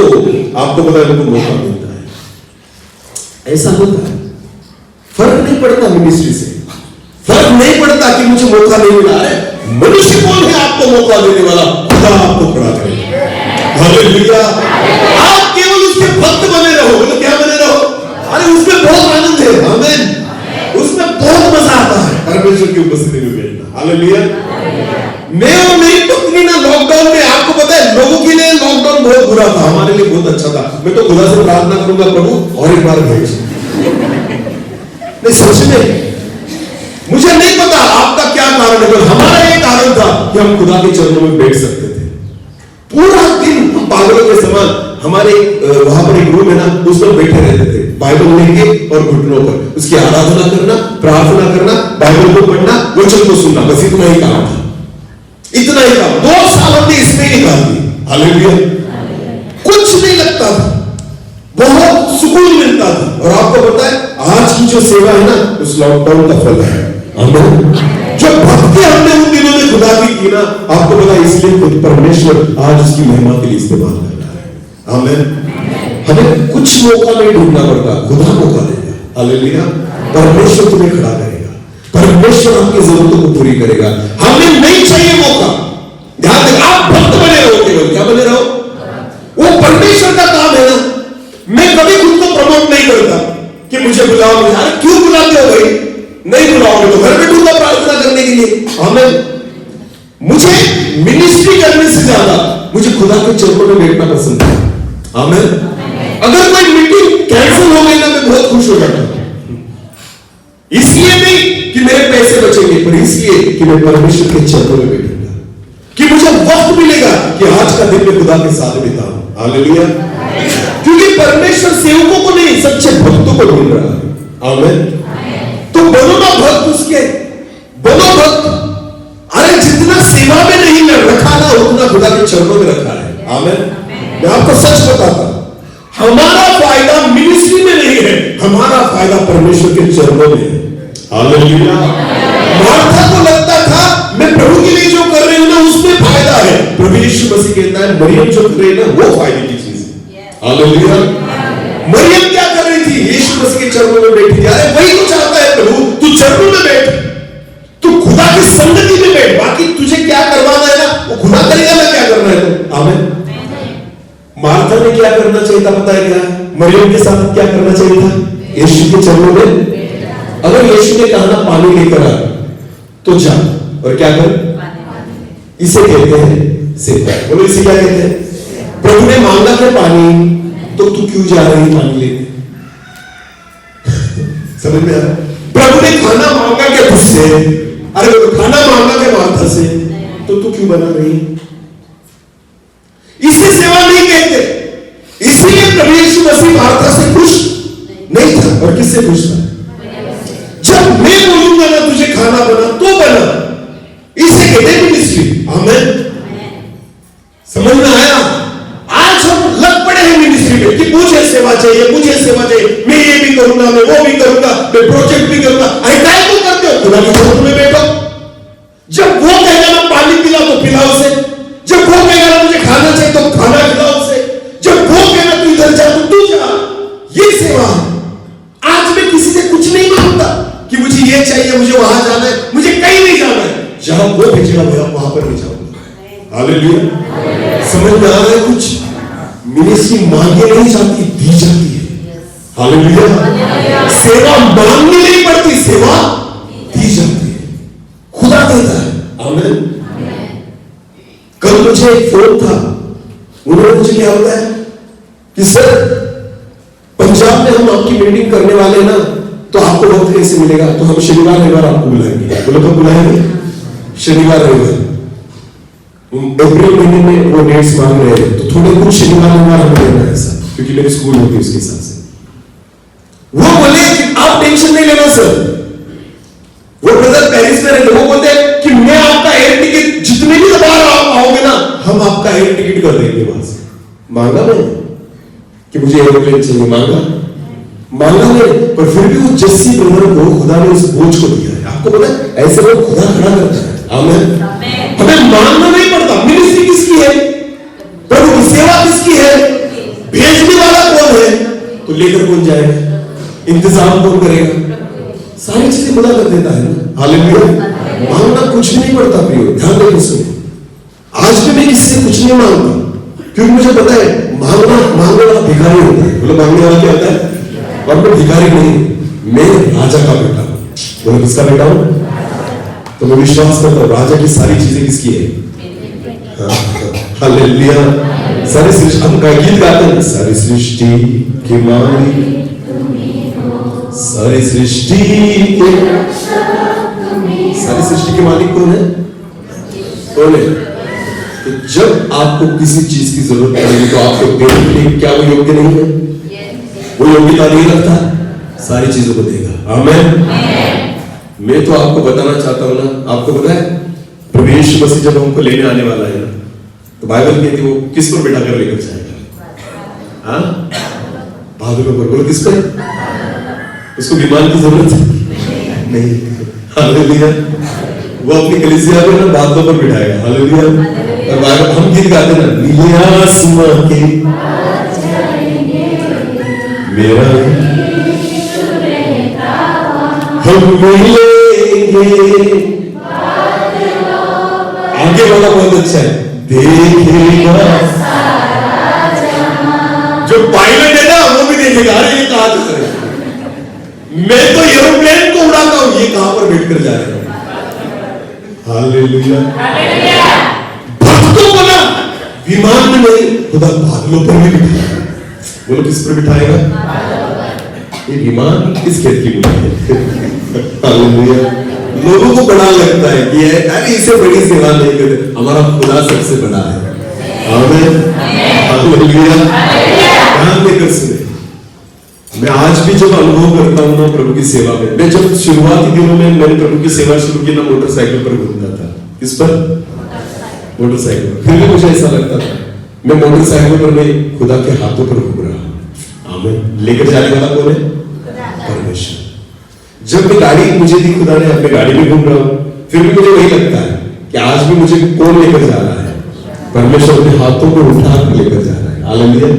आपको पता है उनको मौका मिलता है। ऐसा होता है। फर्क नहीं पड़ता मिनिस्ट्री से, फर्क नहीं पड़ता कि मुझे मौका नहीं मिला है। मनुष्य कौन है आपको मौका देने वाला? खुदा आपको खड़ा करेगा। हालेलुया। आप केवल उसके भक्त बने रहो। तो क्या बने रहो? अरे उसमें बहुत आनंद है। आमीन। उसमें बहुत मजा आता है परमेश्वर की उपस्थिति में बैठना। हालेलुया। मैं और मेरी पत्नी ना लॉकडाउन में, आपको पता है लोगों के लिए लॉकडाउन बहुत बुरा था, हमारे लिए बहुत अच्छा था। मैं तो खुदा से प्रार्थना करूंगा प्रभु और एक बार भेज। नहीं सच में मुझे नहीं पता आपका क्या कारण है, पर हमारा एक कारण था कि हम खुदा के चरणों में बैठ सकते थे पूरा दिन। हम पागलों के समान हमारे वहां पर एक रूम है ना, उसमें बैठे रहते थे बाइबल लेके और घुटनों पर उसकी आराधना करना, प्रार्थना करना, बाइबल को पढ़ना, वचन को सुनना, बस इतना ही काम था। इतना ही काम 2 साल हमने इसमें निकाल दिए। हालेलुया। कुछ नहीं लगता था, बहुत सुकून मिलता था। और आपको पता है आज की जो सेवा है ना, उस लॉकडाउन का फल है। आमीन। जो भक्ति हमने उन दिनों में खुदा की ना, आपको पता है इसलिए खुद परमेश्वर आज उसकी महिमा के लिए इस्तेमाल कर रहा है। आमीन। हमें कुछ मौका नहीं ढूंढना पड़ता, खुदा मौका देगा। हालेलुया। परमेश्वर तुम्हें खड़ा करेगा, परमेश्वर आपकी जरूरतों को पूरी करेगा। हमें नहीं चाहिए मौका। ध्यान दें, आप भक्त बने रहो, केवल क्या बने रहो, वो परमेश्वर का काम है ना। मैं कभी खुद को प्रमोट नहीं करता कि मुझे बुलाओ। मुझे अरे क्यों बुलाते हो भाई? नहीं बुलाओगे तो घर बैठूंगा प्रार्थना करने के लिए। आमीन। मुझे मिनिस्ट्री करने से ज्यादा मुझे खुदा के चरणों में बैठना पसंद है। आमीन। अगर कोई मीटिंग कैंसिल हो गई ना, मैं बहुत खुश हो जाता हूं। इसलिए नहीं कि मेरे पैसे बचेंगे, पर इसलिए कि मैं परमेश्वर के चरणों में बैठूंगा, कि मुझे वक्त मिलेगा कि आज का दिन मैं खुदा के साथ बिताऊं। हालेलुया। क्योंकि परमेश्वर सेवकों को नहीं, सच्चे भक्तों को ढूंढ रहा है। आमीन। तो बनो ना भक्त उसके, बनो भक्त। अरे जितना सेवा में नहीं मैं रखा ना, उतना खुदा के चरणों में रखा है। आमीन। मैं आपको सच बताता हूं, हमारा फायदा मिनिस्ट्री में नहीं है, हमारा फायदा परमेश्वर के चरणों में है। हालेलुया। मार्था को लगता था मैं प्रभु के लिए जो कर रही हूं ना उसमें फायदा है। प्रभु यीशु मसीह कहता है मरियम जो कर रही है ना वो फायदे की चीज है। हालेलुया। मरियम क्या कर रही थी? यीशु मसीह के चरणों में बैठी थी। अरे वही तो चाहता है प्रभु, तू चरणों में बैठ, तू खुदा की संगति में बैठ। बाकी तुझे क्या करवाना है ना वो खुदा करेगा ना, क्या करना है तो। आमीन। मार्था ने क्या करना चाहिए था पता है क्या? मरियम के साथ क्या करना चाहिए था? यीशु के चरणों में। अगर यीशु ने कहा ना पानी लेकर आ, तो जा और क्या कर, इसे कहते हैं सेवा। बोलो इसे क्या कहते हैं? प्रभु ने मांगा था पानी, तो तू क्यों जा रही है पानी लेने? समझ में आ रहा? प्रभु ने खाना मांगा क्या तुझसे? अरे खाना मांगा क्या मार्था से, तो तू क्यों बना रही है? इसे सेवा नहीं कहते। इसीलिए प्रभु यीशु मसीह मार्था से खुश नहीं था। और किससे खुश था? जब मैं बोलूंगा ना तुझे खाना बना तो बना। इसे कहते हैं मिनिस्ट्री। आमीन। समझ में आया? आज हम लग पड़े हैं मिनिस्ट्री में कि मुझे सेवा चाहिए, मुझे सेवा चाहिए, मैं ये भी करूंगा, मैं वो भी करूंगा, मैं प्रोजेक्ट भी करूंगा। ऐसा ही तो करते हो, खुदा के चरणों में बैठो। जब वो कहेगा ना पानी पिला तो पिलाओ उसे, जब वो कहेगा ना मुझे खाना चाहिए तो खाना खिलाओ उसे, जब वो कहेगा तू इधर जा तो तू जा। ये सेवा है। आज मैं किसी से कुछ नहीं मांगता कि मुझे ये चाहिए, मुझे वहां जाना है, मुझे कहीं नहीं जाना है। जहां वो भेजेगा वहां पर नहीं जाऊंगा। हालेलुया। समझ में आ रहा है कुछ? मिनिस्ट्री मांगे नहीं जाती, दी जाती है। हालेलुया। सेवा मांगनी नहीं पड़ती, सेवा दी जाती है। खुदा बढ़ा देता है। आमीन। कल मुझे एक फोन था, उन्होंने मुझे क्या होता है कि सर पंजाब में हम आपकी मीटिंग करने वाले हैं ना, तो आपको वक्त कैसे मिलेगा? तो हम शनिवार रविवार आपको बुलाएंगे। बोलो कब बुलाएंगे? शनिवार रविवार। अप्रैल महीने में वो डेट्स मांग रहे हैं, तो थोड़े कुछ शनिवार रविवार हमें लेना है सर, क्योंकि मेरी स्कूल होती है उसके हिसाब से। वो बोले कि आप टेंशन नहीं लेना सर, वो ब्रदर पेरिस में रहते, वो बोलते हैं कि मैं आपका एयर टिकट जितने भी बार आप आओगे ना, हम आपका एयर टिकट कर देंगे। वहां से मांगा मैं कि मुझे एयरप्लेन चाहिए, मांगा मैं, पर फिर भी वो जस्सी ब्रदर को खुदा ने उस बोझ को दिया है। आपको पता है ऐसे लोग खुदा खड़ा करता है। आमीन। हमें मांगना नहीं पड़ता। मिनिस्ट्री किसकी है? प्रभु की सेवा किसकी है? भेजने वाला कौन है? तो लेकर कौन जाएगा? इंतजाम कौन करेगा? सारी चीजें खुदा कर देता है ना। हालेलुया। मांगना कुछ भी नहीं पड़ता प्रियो, ध्यान दें इसमें। आज भी मैं किससे कुछ नहीं मांगता, क्योंकि मुझे पता है मांगने वाला भिखारी होता है। बोलो मांगने वाला क्या होता है? और मैं भिखारी नहीं, मैं राजा का बेटा हूं। बोलो किसका बेटा हूं? तो मैं विश्वास करता हूं राजा की सारी चीजें किसकी है? हालेलुया। सारी सृष्टि, हम गीत गाते हैं, सारी सृष्टि की मालिक, सारी सृष्टि के मालिक कौन है? कौन है? तो जब आपको किसी चीज की जरूरत पड़ेगी तो आपको देने के लिए क्या वो योग्य नहीं है? वो योग्यता नहीं रखता, सारी चीजों को देगा। आमीन। मैं तो आपको बताना चाहता हूं ना, आपको पता है प्रभु यीशु मसीह जब हमको लेने आने वाला है ना, तो बाइबल कहती है वो किस पर बिठा कर लेकर जाएगा? हाँ, बादलों पर। बोलो किस पर? उसको विमान की जरूरत नहीं। हालेलुया। वो अपनी कलीसिया को ना बादलों पर बिठाएगा। हालेलुया। और बाइबल हम गीत गाते ना, नीले आसमां के मेरा हम मिलेंगे। आगे वाला बहुत अच्छा है, देखेगा जो पायलट है ना, वो भी देखेगा अरे ये कहां जा रहे हैं, मैं तो एरोप्लेन को उड़ाता हूं, ये कहां पर बैठकर जा रहे हैं। हालेलुया। भक्तों को ना विमान में नहीं, खुदा बादलों पर भी बिठाएगा। बोलो किस पर बिठाएगा? ये विमान किस खेत की बुनी है? हालेलुया। लोगों को बड़ा लगता है कि अरे इसे बड़ी सेवा नहीं करते, हमारा खुदा सबसे बड़ा है। आमीन। हालेलुया। ध्यान देकर सुने। मैं आज भी जब अनुभव करता हूं ना प्रभु की सेवा में, मैं जब शुरुआती दिनों में मैंने प्रभु की सेवा शुरू की ना, मोटरसाइकिल पर घूमता था। किस पर? मोटरसाइकिल पर। फिर भी मुझे ऐसा लगता था मैं मोटरसाइकिल पर नहीं, खुदा के हाथों पर घूम रहा हूं। आमीन। लेकर जाने वाला कौन है? परमेश्वर। जब मैं गाड़ी मुझे दी खुदा ने, अपने गाड़ी में घूम रहा हूं, फिर भी मुझे वही लगता है कि आज भी मुझे कौन लेकर जा रहा है? परमेश्वर अपने हाथों को उठा कर लेकर जा रहा है। हालेलुया।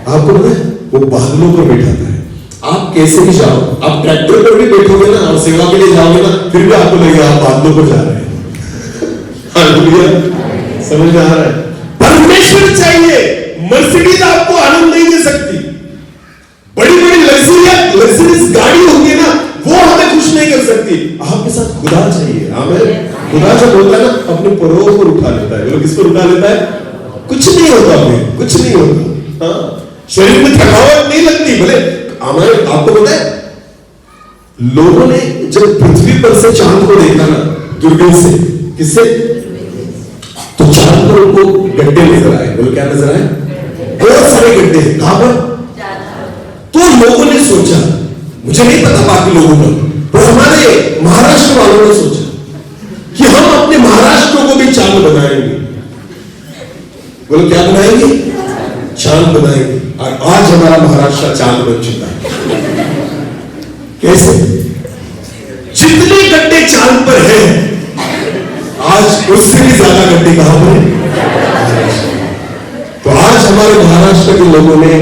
आपको पता है वो बादलों पर बैठाता है। आप कैसे भी जाओ, आप ट्रैक्टर पर भी बैठोगे ना और सेवा के लिए जाओगे ना, फिर भी आपको लगेगा आप बादलों पर जा रहे हैं। हालेलुया। समझ में आ रहा है? परमेश्वर चाहिए। मर्सिडीज आपको आनंद नहीं दे सकती, बड़ी बड़ी लग्जरियस गाड़ी होगी ना, वो हमें खुश नहीं कर सकती। आपके साथ खुदा चाहिए। आमीन। खुदा जब होता है ना, अपने परों पर उठा लेता है। किस पर उठा लेता है? कुछ नहीं होता, हमें कुछ नहीं होता। हाँ, शरीर में थकावट नहीं लगती। भले हमारे, आपको पता है लोगों ने जब पृथ्वी पर से चांद को देखा ना, दूरबीन से, किससे? तो चांद पर उनको गड्ढे नजर आए। बोलो क्या नजर आए? बहुत सारे गड्ढे। कहां पर? तो लोगों ने सोचा, मुझे नहीं पता बाकी लोगों का, पर हमारे महाराष्ट्र वालों ने सोचा कि हम अपने महाराष्ट्र को भी चांद बनाएंगे। बोलो क्या बनाएंगे? चांद बनाएंगे। और आज हमारा महाराष्ट्र चांद बन चुका है। कैसे? जितने गड्ढे चांद पर हैं, आज उससे भी ज्यादा गड्ढे कहां पर हैं? तो आज हमारे महाराष्ट्र के लोगों ने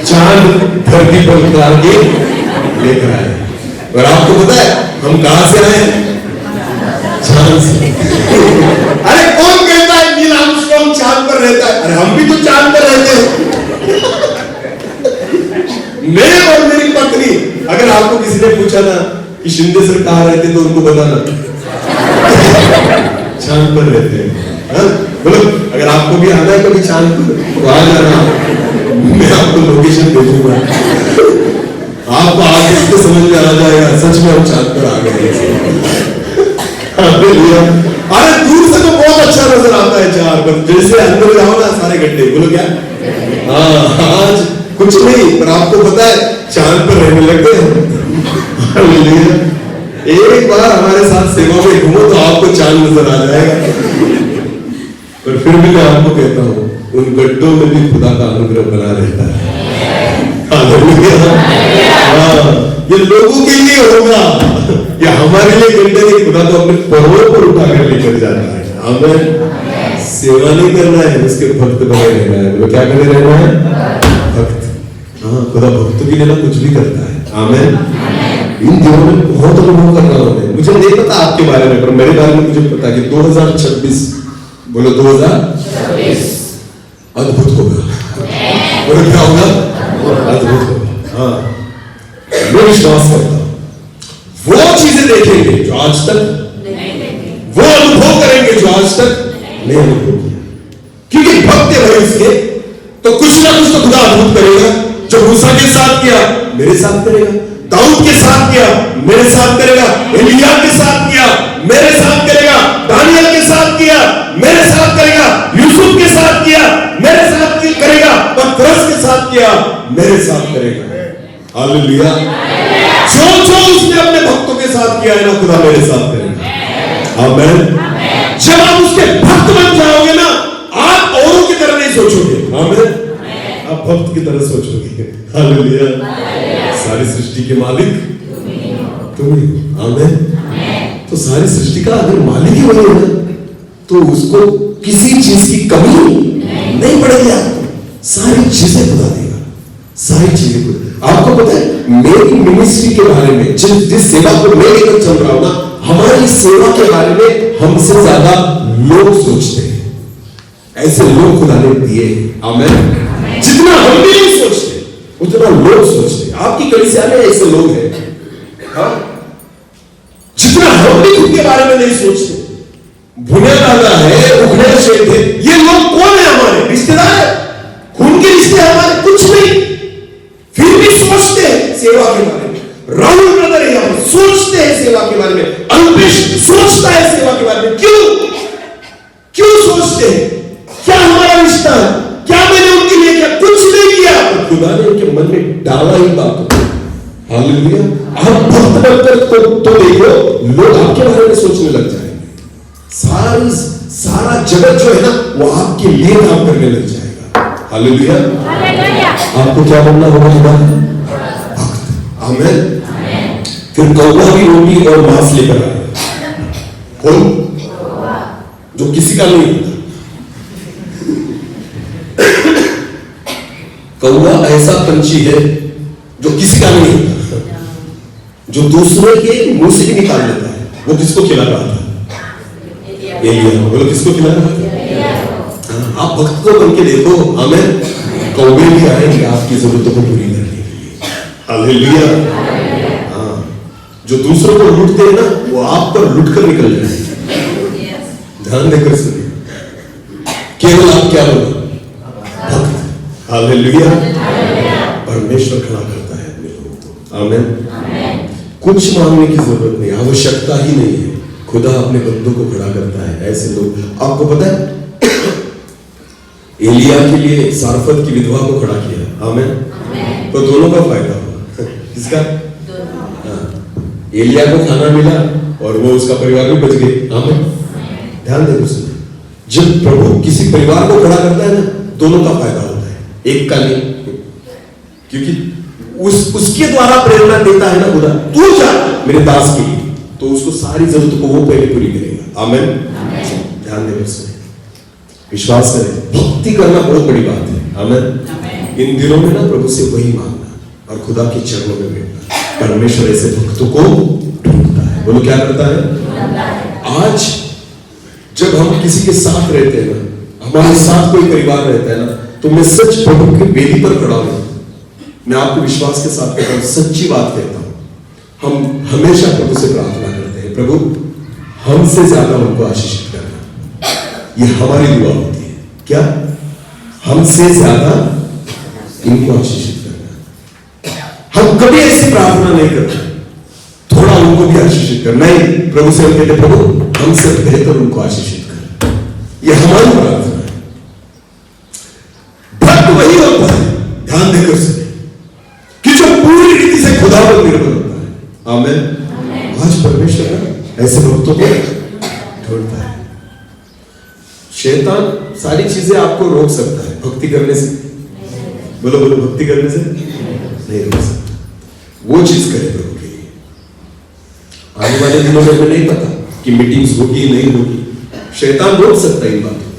चांद धरती पर उतार के लेकर आए। और आपको पता है हम कहां से आए? चांद से। अरे कौन कहता है नील आर्मस्ट्रांग चांद पर रहता है? अरे हम भी तो चांद पर रहते हैं। मैं और मेरी पत्नी, अगर आपको किसी ने पूछा ना कि शिंदे सर कहाँ रहते तो उनको बताना चांद पर रहते हैं। हाँ? बोलो अगर आपको भी आना है कभी चांद पर तो आ जाना, मैं आपको लोकेशन भेजूंगा, आपको आगे से समझ में आ जाएगा सच में हम चांद पर आ गए। अरे दूर से तो बहुत अच्छा नजर आता है चांद पर, जैसे अंदर जाओ ना सारे गड्ढे। बोलो क्या? हाँ आज कुछ नहीं, पर आपको पता है चांद पर रहने लग गए। एक बार हमारे साथ सेवा में घूमो तो आपको चांद नजर आ जाएगा। पर फिर भी मैं आपको कहता हूँ उन गड्ढों में भी खुदा का अनुग्रह बना रहता है। ये लोगों के लिए होगा, ये हमारे लिए गड्ढे नहीं, खुदा तो अपने पर्वत पर उठा कर लेकर जाता है। हमें सेवा नहीं करना है, उसके भक्त बने रहना है। तो क्या बने रहना है? भक्त। हाँ खुदा भक्तों के लिए ना कुछ भी करता है। आमेन। इन दिनों में बहुत अनुभव कर रहा हूं मैं, मुझे नहीं पता आपके बारे में, पर मेरे बारे में मुझे पता कि 2026 बोलो 2026 अद्भुत होगा। बोलो क्या होगा? अद्भुत होगा। हाँ मैं विश्वास करता हूं वो चीजें देखेंगे जो आज तक नहीं देखे, वो अनुभव करेंगे जो आज तक नहीं अनुभव किया, क्योंकि भक्त है भाई उसके, तो कुछ ना कुछ तो खुदा अद्भुत करेगा। जो मूसा के साथ किया मेरे साथ करेगा, दाऊद के साथ किया मेरे साथ करेगा, एलिया के साथ किया मेरे साथ करेगा, दानियल के साथ किया मेरे साथ करेगा, यूसुफ के साथ किया मेरे साथ करेगा, पतरस के साथ किया मेरे साथ करेगा। हालेलुया। जो जो उसने अपने भक्तों के साथ किया है ना खुदा मेरे साथ करेगा। आमीन। जब आप उसके भक्त बन जाओगे ना, आप औरों की तरह नहीं सोचोगे। आमीन। आप भक्त की तरह सोचोगे। हालेलुया। सारी सृष्टि के मालिक तुम ही हो। आमीन। तो सारी सृष्टि का अगर मालिक ही वही है तो उसको किसी चीज की कमी नहीं पड़ेगी। आपको सारी चीजें खुदा देगा, सारी चीजें खुदा। आपको पता है मेरी मिनिस्ट्री के बारे में, जिस सेवा को मैं लेकर चल रहा हूं ना, हमारी सेवा के बारे में हमसे ज्यादा लोग सोचते हैं। ऐसे लोग खुदा ने दिए। आमीन। जितना हम भी नहीं सोचते उतना लोग सोचते हैं। आपकी कलीसिया में ऐसे लोग हैं। हाँ? जितना हम भी खुद के बारे में नहीं सोचते, भुने दादा है, उखड़े शेर थे, ये लोग कौन है? हमारे रिश्तेदार, खून के रिश्ते हमारे कुछ नहीं, फिर भी सोचते हैं सेवा के बारे में। राहुल ब्रदर है, सोचते हैं सेवा के बारे में। अल्पेश सोचता है सेवा के बारे में। क्यों सोचते हैं? क्या हमारा रिश्ता है? क्या मैंने उनके लिए किया? कुछ नहीं किया, पर खुदा ने उनके मन में डाला ही बात। हालेलुया। आप भक्त बनकर तो देखो, लोग आपके बारे में सोचने लग जाएंगे। सारा जगत जो है ना वो आपके लिए काम करने लग जाएगा। हालेलुया। आपको क्या बनना होगा? भक्त। आमीन। फिर कौवा की रोटी और मांस लेकर आया। कौन? जो किसी का नहीं होता। कौवा ऐसा पंछी है जो किसी का नहीं होता, जो दूसरे के मुंह से भी निकाल लेता है। वो किसको खिला रहा था? एलिया। बोलो किसको खिला रहा था? आप भक्त को बन के देखो। आमीन। कौवे भी आएंगे आपकी जरूरतों को पूरी करने के लिए। हालेलुया। हाँ, जो दूसरों को लूटते हैं ना वो आप पर लूट कर निकल जाएंगे। ध्यान देकर सुनिए, केवल आप क्या बोलो? भक्त। हालेलुया। परमेश्वर खड़ा करता है अपने लोगों को। आमीन। कुछ मांगने की जरूरत नहीं, आवश्यकता ही नहीं है, खुदा अपने बंदों को खड़ा करता है। ऐसे लोग, आपको पता है एलिया के लिए सारफत की विधवा को खड़ा किया। आमीन। तो दोनों का फायदा हुआ। किसका? एलिया को खाना मिला और वो उसका परिवार भी बच गए। आमीन। ध्यान देकर सुनिए, जब प्रभु किसी परिवार को खड़ा करता है ना, दोनों का फायदा होता है, एक का नहीं। क्योंकि उसके द्वारा प्रेरणा देता है ना खुदा, तू जा मेरे दास के लिए, तो उसको सारी जरूरतों को वो पहले पूरी करेगा। आमीन। ध्यान देकर सुनिए, विश्वास करें, भक्ति करना बहुत बड़ी बात है। आमीन। इन दिनों में ना प्रभु से वही मांगना और खुदा के चरणों में बैठना। परमेश्वर ऐसे भक्तों को ढूंढता है। बोलो क्या करता है? आज जब हम किसी के साथ रहते हैं ना, हमारे साथ कोई परिवार रहता है ना, तो मैं सच प्रभु की वेदी पर खड़ा हूं, मैं आपको विश्वास के साथ कहता हूं, सच्ची बात कहता हूं, हम हमेशा प्रभु से प्रार्थना करते हैं, प्रभु हमसे ज्यादा उनको आशीषित करना। ये हमारी दुआ होती है, क्या? हमसे ज्यादा इनको आशीषित करना। हम कभी ऐसी प्रार्थना नहीं करते थोड़ा उनको भी आशीषित करना। नहीं, प्रभु से हम कहते प्रभु हमसे बेहतर उनको आशीषित कर। ये हमारी प्रार्थना है। भक्त वही होता है, ध्यान देकर सुने, कि जो पूरी रीति से खुदा पर निर्भर होता है। आमीन। आज परमेश्वर ऐसे भक्तों को ढूंढता है। शैतान सारी चीजें आपको रोक सकता है भक्ति करने से। बोलो बोलो, भक्ति करने से नहीं रोक सकता। वो चीज करे प्रभु के लिए। आने वाले दिनों में हमें नहीं पता कि मीटिंग्स होगी नहीं होगी, शैतान रोक सकता है इन बातों को,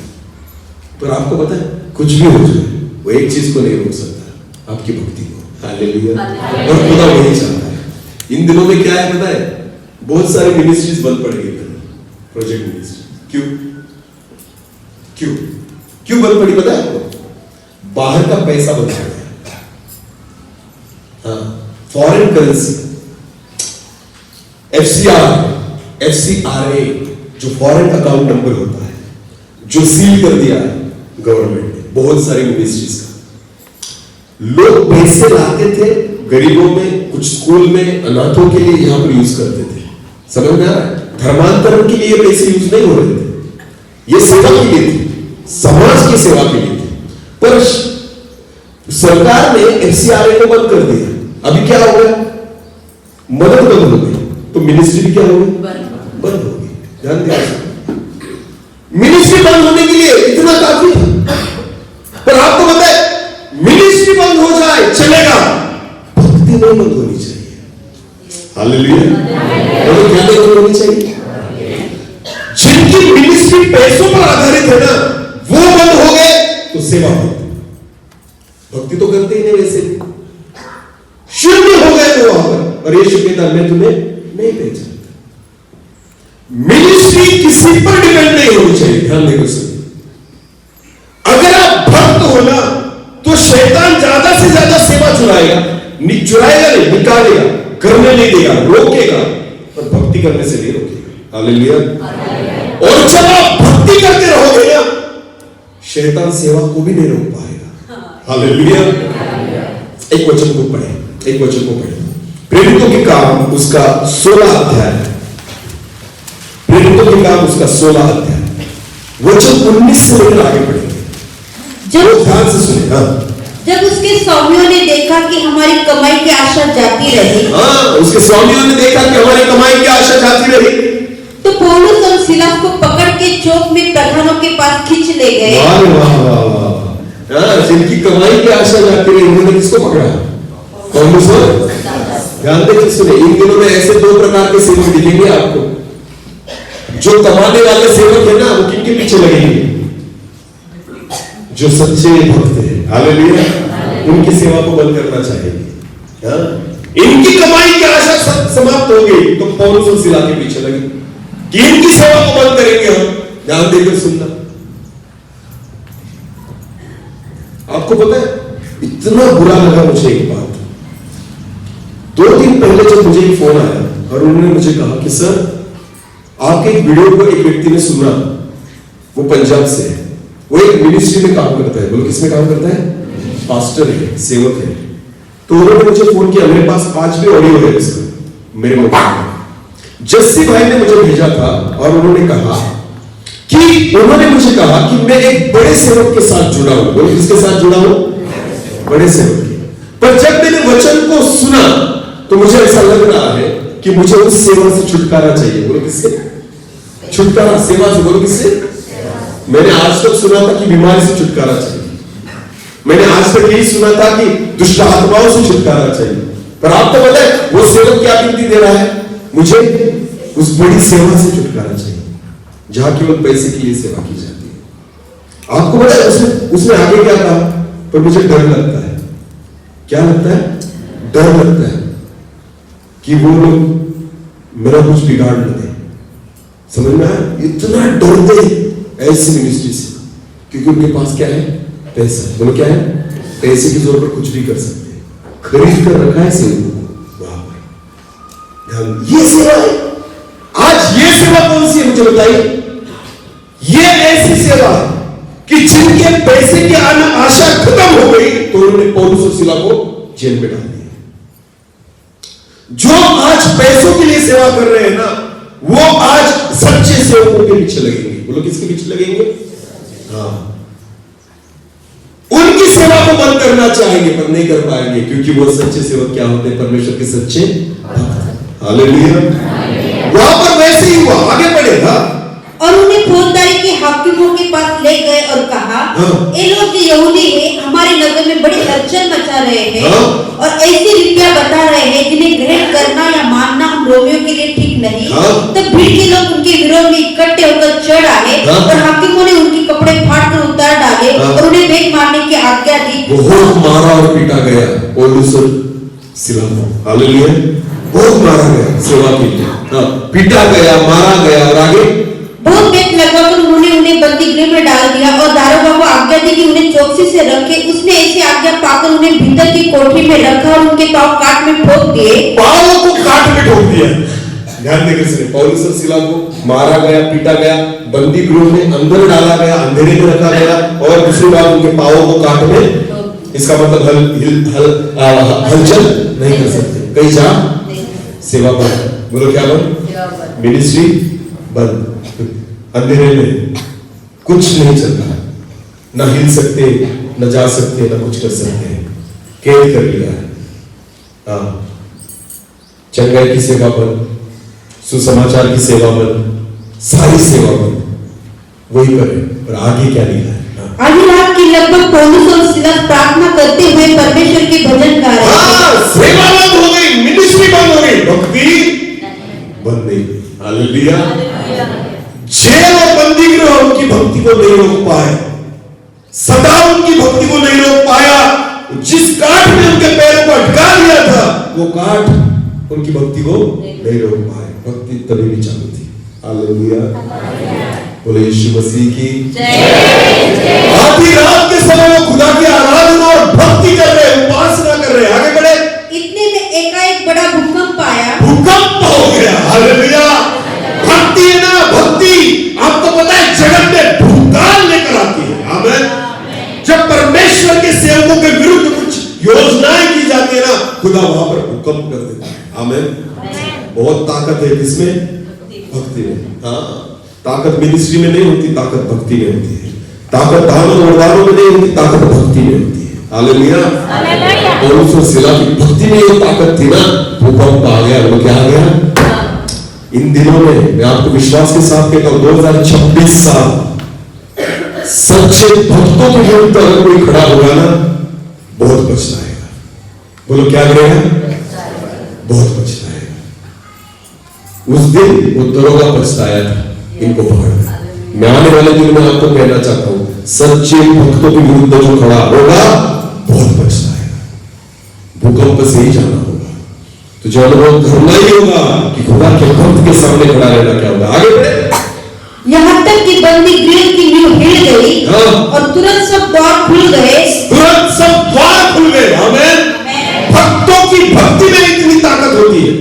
पर आपको पता है कुछ भी हो जाए वो एक चीज को नहीं रोक सकता, आपकी भक्ति को। हालेलुया। और खुदा वही चाहता है। इन दिनों में क्या है पता है, बहुत सारी मिनिस्ट्रीज बंद पड़ गई, प्रोजेक्ट मिनिस्ट्री। क्यों क्यों क्यों बंद पड़ी पता है आपको? बाहर का पैसा बंद पड़ गया। हाँ, फॉरेन करेंसी, FCRA जो फॉरेन अकाउंट नंबर होता है, जो सील कर दिया है गवर्नमेंट ने बहुत सारी मिनिस्ट्रीज का। लोग पैसे लाते थे गरीबों में, कुछ स्कूल में, अनाथों के लिए यहां पर यूज करते थे। समझ में आ रहा है? धर्मांतरण के लिए पैसे यूज नहीं हो रहे थे, ये सेवा के लिए थे, समाज की सेवा के लिए थे। पर सरकार ने FCRA को बंद कर दिया। अभी क्या हो गया? मदद बंद हो गई, तो मिनिस्ट्री भी क्या हो गई? बंद हो गई। ध्यान दिया, मिनिस्ट्री बंद होने के लिए इतना काफी था। पर आपको पता है मिनिस्ट्री बंद हो जाए चलेगा, भक्ति नहीं बंद होनी चाहिए। हालेलुया। तो क्या नहीं बंद होनी चाहिए? जिनकी मिनिस्ट्री पैसों पर आधारित है ना, वो बंद हो गए तो सेवा होती। भक्ति तो करते ही नहीं, वैसे शून्य हो गए तो वहां पर, और ये शून्यता में तुम्हें नहीं पहचानता। मिनिस्ट्री किसी पर डिपेंड नहीं होनी चाहिए। ध्यान देकर सुनिए, अगर आप भक्त हो ना तो शैतान ज्यादा से ज्यादा सेवा चुराएगा नहीं, निकालेगा, करने नहीं देगा, रोकेगा, पर भक्ति करने से नहीं रोकेगा। हालेलुया। और जब आप भक्ति करते रहोगे ना, शैतान सेवा को भी नहीं रोक पाएगा। हालेलुया। एक वचन को पढ़े, प्रेरितों के काम उसका 16 अध्याय, प्रेरितों के काम उसका 16 अध्याय, वचन 19 से लेकर आगे पढ़ेंगे। जब ध्यान से सुने। हाँ, जब उसके स्वामियों ने देखा कि हमारी कमाई की आशा जाती रही, हाँ, उसके स्वामियों ने देखा कि हमारी कमाई की आशा जाती रही, तो पौलुस और सिलास को पकड़ के चौक में प्रधानों के पास खींच ले गए। वाह वाह वाह। हाँ, जिनकी कमाई की आशा जाती रही, उन्होंने किसको पकड़ा? पौलुस और। ध्यान देकर सुने, इन दिनों में ऐसे 2 प्रकार के सेवक दिखेंगे आपको। जो कमाने वाले सेवक है ना, वो किनके पीछे लगेंगे? जो सच्चे भक्त हैं। हालेलुया। उनकी सेवा को बंद करना चाहिए। हाँ? इनकी कमाई की आशा समाप्त हो गई तो पौलुस और सिला के पीछे लगे कि इनकी सेवा को बंद करेंगे हम। ध्यान देकर सुनना। आपको पता है इतना बुरा लगा मुझे एक बात। 2 दिन पहले जब मुझे एक फोन आया और उन्होंने मुझे कहा कि सर आपके एक वीडियो को एक व्यक्ति ने सुना, वो पंजाब से है, वो एक मिनिस्ट्री में काम करता है। बोलो किसमें काम करता है? पास्टर है, सेवक है। तो उन्होंने मुझे फोन किया, मेरे पास आज भी ऑडियो है इसका मेरे मोबाइल में। जस्सी भाई ने मुझे भेजा था और उन्होंने कहा कि मैं एक बड़े सेवक के साथ जुड़ा हूं। बोलो किसके साथ जुड़ा हूं? बड़े सेवक के। पर जब मैंने वचन को सुना तो मुझे ऐसा लग रहा है कि मुझे उस सेवा से छुटकारा चाहिए। बोलो किससे? छुटकारा, सेवा से। बोलो किससे? मैंने आज तक सुना था कि बीमारी से छुटकारा चाहिए, मैंने आज तक यही सुना था कि दुष्ट आत्माओं से छुटकारा चाहिए। पर आपको पता है वो सेवक क्या गिनती दे रहा है? मुझे उस बड़ी सेवा से छुटकारा चाहिए जहां केवल पैसे के लिए सेवा की जाती है। आपको पता है उसने आगे क्या कहा? पर मुझे डर लगता है। क्या लगता है? डर लगता है कि वो लोग मेरा कुछ बिगाड़ न दे। समझ में आया? इतना डरते ऐसी मिनिस्ट्री से, क्योंकि उनके पास क्या है? पैसा। बोलो क्या है? पैसे की जोर पर कुछ भी कर सकते हैं। खरीद कर रखा है सेवकों को। वाह भाई, ये सेवा है। आज ये सेवा कौन सी है मुझे बताइए? ये ऐसी सेवा है कि जिनके पैसे की आशा खत्म हो गई तो उन्होंने पौलुस और सिला को जेल में डाल दिया। जो आज पैसों के लिए सेवा कर रहे हैं ना, वो आज सच्चे सेवकों के पीछे लगेंगे। बोलो किसके पीछे लगेंगे? हाँ, उनकी सेवा को बंद करना चाहेंगे पर नहीं कर पाएंगे, क्योंकि वो सच्चे सेवक क्या होते हैं? परमेश्वर के सच्चे भक्त। हालेलुया। वहां पर वैसे ही हुआ, आगे बढ़ेगा। और उन्हें फौजदारी के हाकिमों के पास ले गए और कहा, ये लोग जो यहूदी हैं हमारे नगर में बड़ी हलचल मचा रहे हैं और ऐसी रीतियां बता रहे हैं जिन्हें ग्रहण करना या मानना हम रोमियों के लिए ठीक नहीं। तब भीड़ के लोग उनके विरोध में इकट्ठे होकर चढ़ आए और हाकिमों ने उनके कपड़े फाड़ कर उतार डाले और उन्हें बेच मारने की आज्ञा दी। बहुत मारा और पीटा गया पौलुस और सिला को। हालेलुया। बहुत मारा गया सेवा के लिए, पीटा गया, मारा गया और आगे बहुत बेत लगाकर उन्होंने उन्हें बंदी गृह में डाल दिया और दारोगा को आज्ञा दी कि उन्हें चौकसी से रखे। उसने ऐसी आज्ञा पाकर उन्हें भीतर की कोठरी में रखा और उनके पांव काट में ठोक दिए। पांव को काट में ठोक दिया। ध्यान देकर सुनिए, पौलुस और सिला को मारा गया, पीटा गया, बंदी गृह में अंदर डाला गया, अंधेरे में रखा गया और दूसरी बात उनके पांवों को काट में। इसका मतलब हलचल नहीं कर सकते, कहीं जा सेवा बंद। बोलो क्या बंद? मिनिस्ट्री बंद। अंधेरे में कुछ नहीं चल रहा, ना हिल सकते, न जा सकते, न कुछ कर सकते, कैद कर लिया है। चंगाई की सेवा बंद, सुसमाचार की सेवा बंद, सारी सेवा बंद। वही करें और आगे क्या लिखा है? आधी रात की लगभग पौलुस और सिला प्रार्थना करते हुए परमेश्वर के भजन गा रहे थे। सेवा बंद हो गई, मिनिस्ट्री बंद हो गई, भक्ति बंद नहीं हुई। हालेलुया। जेल और बंदी गृह उनकी भक्ति को नहीं रोक पाए, सदा उनकी भक्ति को नहीं रोक पाया। जिस काठ में उनके पैरों को अटका दिया था, वो काठ उनकी भक्ति को नहीं रोक पाए। भक्ति तभी भी चालू थी। हालेलुया। बोले यीशु मसीह की जय। आधी रात के समय वो खुदा की आराधना और भक्ति कर रहे, उपासना कर रहे, आगे बढ़े। इतने में एकाएक बड़ा भूकंप आया। भूकंप हो गया। हालेलुया। भक्ति है ना, भक्ति आपको पता है जगत में भूकाल लेकर आती है। आमीन। जब परमेश्वर के सेवकों के विरुद्ध कुछ योजनाएं की जाती है ना, खुदा वहां पर भूकंप कर देता है। आमीन। बहुत ताकत है किसमें? भक्ति में। हाँ, ताकत मिनिस्ट्री में नहीं होती, ताकत भक्ति में होती है। ताकत दानों वरदानों में नहीं होती, ताकत भक्ति में होती है। हालेलुया। पौलुस और सिला की भक्ति में ये ताकत थी ना, भूकंप आ गया। वो क्या आ गया? इन दिनों में मैं आपको विश्वास के साथ कहता हूं, 2026 साल सच्चे भक्तों के विरुद्ध अगर कोई खड़ा होगा ना, बहुत पछताएगा। बोलो क्या करेगा? बहुत पछताएगा। उस दिन वो दरोगा पछताया था इनको पकड़। मैं आने वाले दिन में आपको कहना चाहता हूं, सच्चे भक्तों के विरुद्ध जो खड़ा होगा बहुत पछताएगा। भूकंप से ही जाना होगा, तो जो अनुभव करना ही होगा कि खुदा के भक्त के सामने खड़ा रहना क्या होगा। आगे बढ़े। यहाँ तक कि बंदी गृह की नींव हिल गई और तुरंत सब द्वार खुल गए। तुरंत सब द्वार खुल गए। आमीन। भक्तों की भक्ति में इतनी ताकत होती है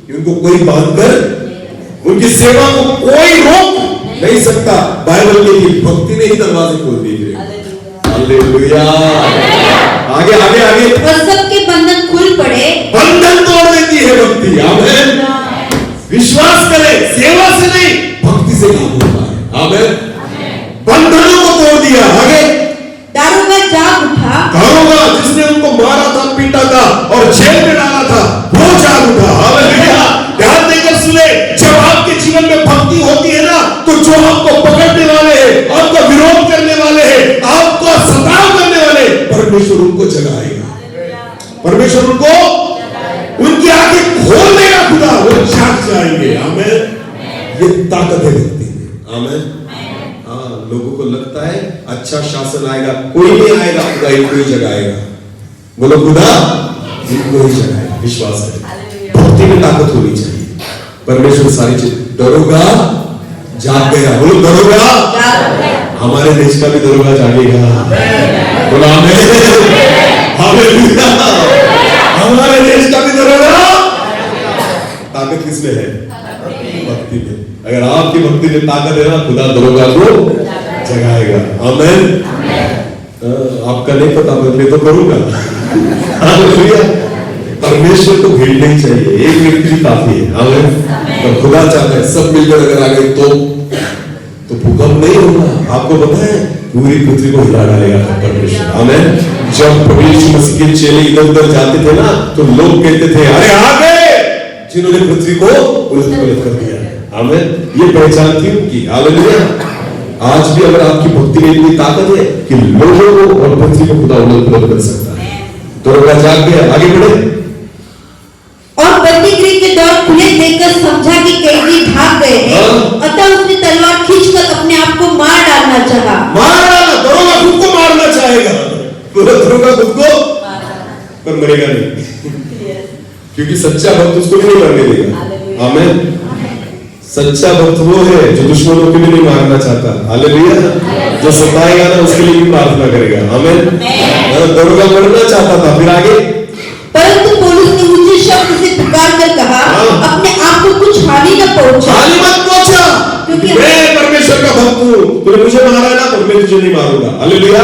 कि उनको कोई बांधकर उनकी सेवा को कोई रोक नहीं सकता। बाइबल के लिए भक्ति ने ही दरवाजे खोल दिए। हालेलुया। आगे आगे आगे। और सबके बंधन खुल पड़े। बंधन तोड़ देती है भक्ति। आमीन। विश्वास करें, सेवा से नहीं, भक्ति से काम होता है। आमीन। बंधनों को तोड़ दिया। आगे। दारोगा जाग उठा। दारोगा जिसने उनको मारा था, पीटा था और जेल में डाला था, वो जाग उठा। हालेलुया। ध्यान देकर सुने, जब आपके जीवन में भक्ति होती है ना, तो जो आपको पकड़ने वाले हैं, आपका विरोध करने वाले हैं, आपको सताव करने वाले, परमेश्वर उनको जगाएगा। परमेश्वर उनको उनकी आंखें खोल देगा। खुदा वो जाग जाएंगे। आमीन। ये ताकत है भक्ति में। आमीन। हाँ, लोगों को लगता है अच्छा शासन आएगा, कोई नहीं आएगा, खुदा इनको ही जगाएगा। बोलो खुदा इनको ही जगाएगा। विश्वास करें, भक्ति में ताकत होनी चाहिए। परमेश्वर सारी चीज। दरोगा जाग गया। बोलो दरोगा। हमारे देश का भी दरोगा जागेगा। बोलो आमीन। हालेलुया। हमारे देश का भी दरोगा ताकत किसमें है? भक्ति में। अगर आपकी भक्ति में ताकत है ना, खुदा दरोगा को जगाएगा। आमीन। आपका नहीं पता, मैं तो करूंगा। हालेलुया। परमेश्वर को भीड़ नहीं चाहिए, एक व्यक्ति भी काफी है। आमीन। तो खुदा चाहता है सब मिलकर अगर आ गए तो भूकंप नहीं होगा। आपको पता है पूरी पृथ्वी को हिला डालेगा परमेश्वर। आमीन। जब प्रभु यीशु मसीह के चेले इधर उधर जाते थे ना, तो लोग कहते थे अरे आ गए जिन्होंने पृथ्वी को उलट पलट कर दिया। आमीन। ये पहचान थी उनकी। हालेलुया। आज भी अगर आपकी भक्ति में इतनी ताकत है कि लोगों को और पृथ्वी को खुदा उलट पलट कर सकता है। दरोगा जाग गया, आगे बढ़े। और बंदीगृह के द्वार खुले देखकर समझा कि कैदी भाग गए हैं। अतः उसने तलवार खींचकर अपने आप को मार डालना चाहा। मार डालना, दरोगा खुद को मारना चाहेगा। दरोगा खुद को पर मरेगा नहीं, क्योंकि सच्चा भक्त उसको भी नहीं मरने देगा। आमीन। सच्चा भक्त वो है जो दुश्मनों को भी नहीं मारना चाहता। हालेलुया। जो सताएगा ना उसके लिए भी प्रार्थना करेगा। आमीन। दरोगा मरना चाहता था, फिर आगे परंतु पौलुस ने ऊंचे शब्द से पुकार कर कहा, अपने आप को कुछ हानि न पहुंचा। हानि मत पहुंचा, क्योंकि मैं परमेश्वर का भक्त हूँ। तूने मुझे मारा है ना, तो मैं तुझे नहीं मारूंगा। हालेलुया।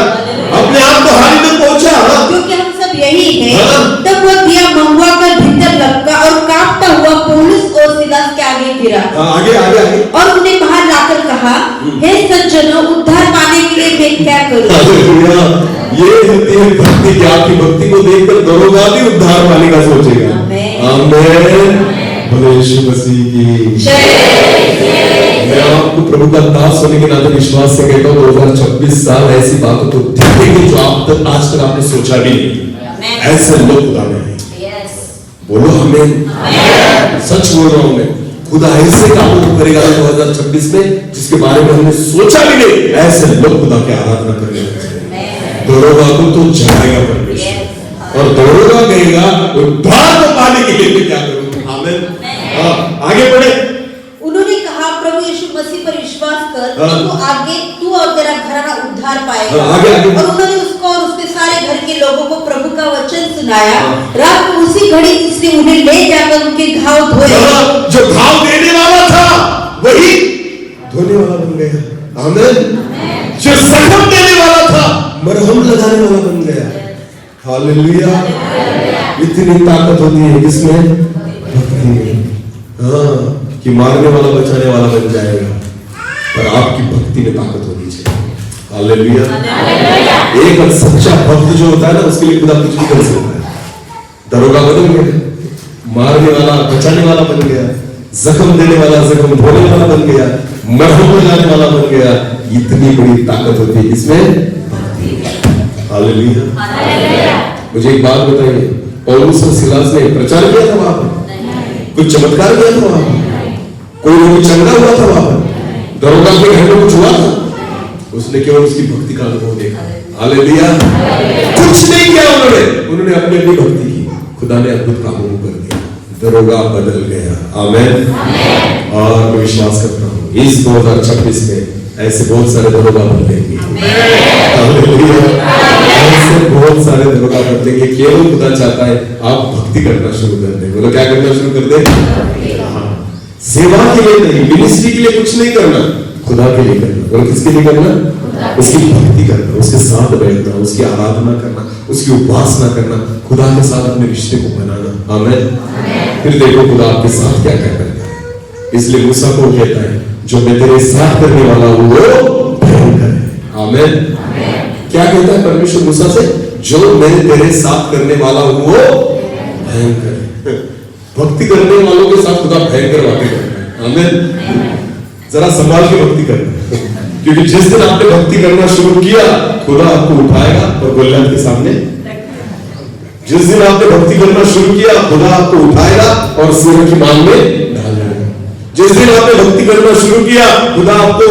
अपने आप को हानि मत पहुंचा, क्योंकि हम सब यही हैं। तब वह दिया मंगवा कर भीतर लपका और कांपता हुआ पौलुस और सीलास के आगे गिरा। आगे आगे आगे। और उन्हें बाहर लाकर कहा, हे सज्जनों, उद्धार पाने के लिए मैं क्या करूं? ये होती है भक्ति की। आपकी भक्ति को देखकर दरोगा भी उद्धार पाने का सोचेगा। आमीन। भले यीशु मसीह की मैं आपको प्रभु का दास होने के नाते विश्वास से कहता हूँ 2026 साल ऐसी बातों को देखेंगे जो आप तक आज तक आपने सोचा भी नहीं। ऐसे लोग खुदा में हैं। बोलो हमें, सच बोल रहा हूं मैं, खुदा ऐसे कामों को करेगा 2026 में जिसके बारे में हमने सोचा भी नहीं। ऐसे लोग खुदा की आराधना करने लगे। दरोगा को तो जगाएगा परमेश्वर, और दरोगा कहेगा उद्धार को पाने के लिए मैं क्या करूं। आमीन। आगे बढ़े। उन्होंने कहा, प्रभु यीशु मसीह पर विश्वास कर, तू और तेरा घराना उद्धार पाएगा। और उन्होंने उसको और उसके सारे घर के लोगों को प्रभु का वचन सुनाया। रात को उसी घड़ी उसने उन्हें ले जाकर उनके घाव धोए। जो घाव देने वाला था वही धोने वाला बन गया। आमीन। जो जख्म देने वाला था मरहम लगाने वाला बन गया। हालेलुया। इतनी ताकत होती है किसमें? भक्ति में। कि मारने वाला बचाने वाला बन जाएगा, पर आपकी भक्ति में ताकत होनी चाहिए। हालेलुया। एक सच्चा भक्त जो होता है ना, उसके लिए खुदा कुछ भी कर सकता है। दरोगा बन गया, मारने वाला बचाने वाला बन गया, जख्म देने वाला जख्म धोने वाला बन गया, मरहम लगाने वाला बन गया। इतनी बड़ी ताकत होती है इसमें। हालेलुया। मुझे एक बात बताइए, पौलुस और सीलास ने प्रचार किया था वहां पर? कुछ चमत्कार किया था वहां पर? कोई रोगी चंगा हुआ था वहां पर? दरोगा के घर में कुछ हुआ था? उसने केवल उसकी भक्ति का अनुभव देखा। हालेलुया। कुछ नहीं किया उन्होंने अपनी अपनी भक्ति की। खुदा ने अद्भुत कामों को कर दिया। दरोगा बदल गया। आमीन। और मैं विश्वास करता हूँ इस 2026 में ऐसे बहुत सारे दरोगा बदलेंगे। ऐसे बहुत सारे दरोगा बदलेंगे। केवल खुदा चाहता है आप भक्ति करना शुरू कर दें। बोलो क्या करना शुरू कर दें? सेवा के लिए नहीं, मिनिस्ट्री के लिए कुछ नहीं करना, खुदा के लिए करना। बोलो किसके लिए करना? उसकी भक्ति करना, उसके साथ बैठना, उसकी आराधना करना, उसकी उपासना करना, खुदा के साथ अपने रिश्ते को बनाना। आमीन। फिर देखो खुदा आपके साथ क्या क्या करता है। इसलिए मूसा को कहता है जो मैं तेरे साथ करने वाला हूं वो भयंकर है। आमीन। क्या कहता है परमेश्वर मूसा से? जो मैं तेरे साथ करने वाला हूं वो भयंकर है। भक्ति करने वालों के साथ खुदा भयंकर बातें करता है। आमीन। जरा संभाल के भक्ति करना, क्योंकि जिस दिन आपने भक्ति करना शुरू किया खुदा आपको उठाएगा और गोलियत के सामने। जिस दिन आपने भक्ति करना शुरू किया खुदा आपको उठाएगा और सिर की मांग में डाल देगा। जिस दिन आपने भक्ति करना शुरू किया खुदा आपको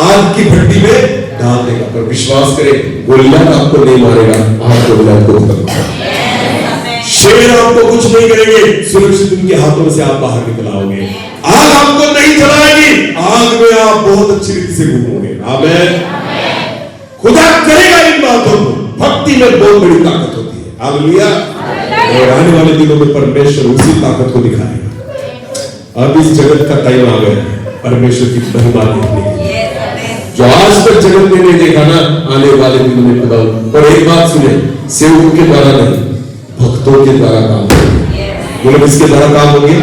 आग की भट्टी में डाल देगा। पर विश्वास करें गोलियत आपको नहीं मारेगा, आप गोलियत को खत्म करेंगे। शेर आपको कुछ नहीं करेंगे, सुरक्षित उनके हाथों से आप बाहर निकल आओगे। आग आपको नहीं जलाएगी, आग में आप बहुत अच्छी रीति से घूमोगे। आमीन। खुदा करेगा इन बातों को। भक्ति में बहुत बड़ी ताकत होती है। हालेलुया। और आने वाले दिनों में परमेश्वर उसी ताकत को दिखाएगा। अब इस जगत का टाइम आ गया है परमेश्वर की महिमा देखने के लिए। जो आज तक जगत में नहीं देखा ना, आने वाले दिनों में खुदा। और एक बात सुने, सेवकों के द्वारा नहीं, भक्तों के द्वारा काम होंगे। बोलो किसके द्वारा काम होंगे?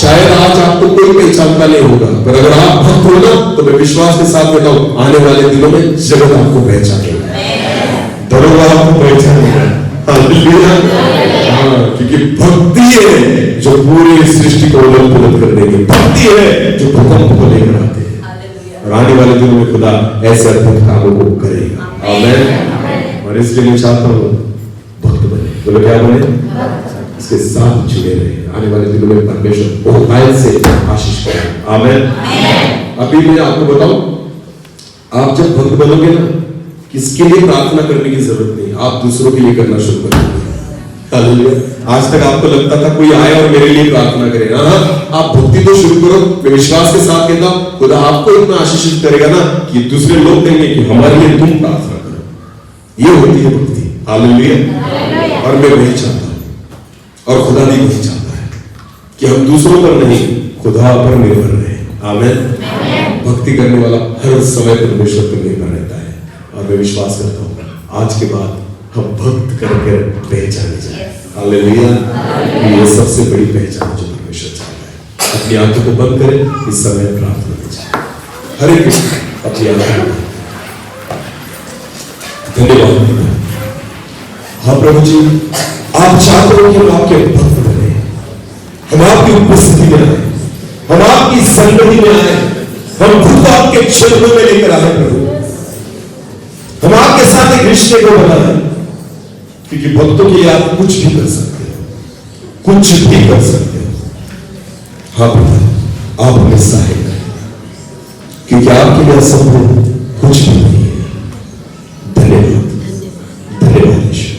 शायद आज आपको कोई पहचानता नहीं होगा, पर अगर आप भक्त हो ना, तो मैं विश्वास के साथ कहता हूं आने वाले दिनों में जगत आपको पहचानेगा, दरोगा आपको पहचानेगा। हालेलुया। हाँ, क्योंकि भक्ति है जो पूरी सृष्टि को उलट पुलट कर देगी, भक्ति है जो भूकंप को लेकर आते हैं। और आने वाले दिनों में खुदा ऐसे अद्भुत कामों को करेगा। आमीन। और इसलिए मैं चाहता हूँ भक्त बने। बोलो क्या बने? इसके साथ जुड़े रहे। आने वाले दिनों में परमेश्वर बहुत आयत से आशीष करें। आमीन। अभी मैं आपको बताऊं, आप जब भक्त बनोगे ना, किसके लिए प्रार्थना करने की जरूरत नहीं, आप दूसरों के लिए करना शुरू कर देंगे। हालेलुया। आज तक आपको लगता था कोई आए और मेरे लिए प्रार्थना करे। आप भक्ति तो शुरू करो। मैं विश्वास के साथ कहता हूं खुदा आपको इतना आशीषित करेगा ना कि दूसरे लोग कहेंगे कि हमारे लिए तुम प्रार्थना करो। ये होती है भक्ति। हालेलुया। और मैं वही चाहता हूं, और खुदा भी वही चाहता है कि हम दूसरों पर नहीं, खुदा पर निर्भर रहे। आमीन। भक्ति करने वाला हर समय परमेश्वर पर निर्भर रहता है। और मैं विश्वास करता हूं आज के बाद हम भक्त कर पहचाने जाए। हालेलुया। ये सबसे बड़ी पहचान जो परमेश्वर चाहता है। अपनी आंखों को बंद करें, इस समय प्रार्थना कीजिए। हरे कृष्ण। अपनी आंखों को धन्यवाद। हाँ प्रभु जी, आप चाहते हो कि हम आपके भक्त बने, हम आपकी उपस्थिति में आए, हम आपकी संगति में आए, हम खुद आपके चरणों में लेकर आए प्रभु। हम आपके साथ एक रिश्ते को बनाए, क्योंकि भक्तों के लिए आप कुछ भी कर सकते हो, कुछ भी कर सकते हो। हाँ प्रभु, आप हमें सहाय करें, क्योंकि आपके लिए असंभव कुछ भी नहीं है। धन्यवाद, धन्यवाद ईश्वर।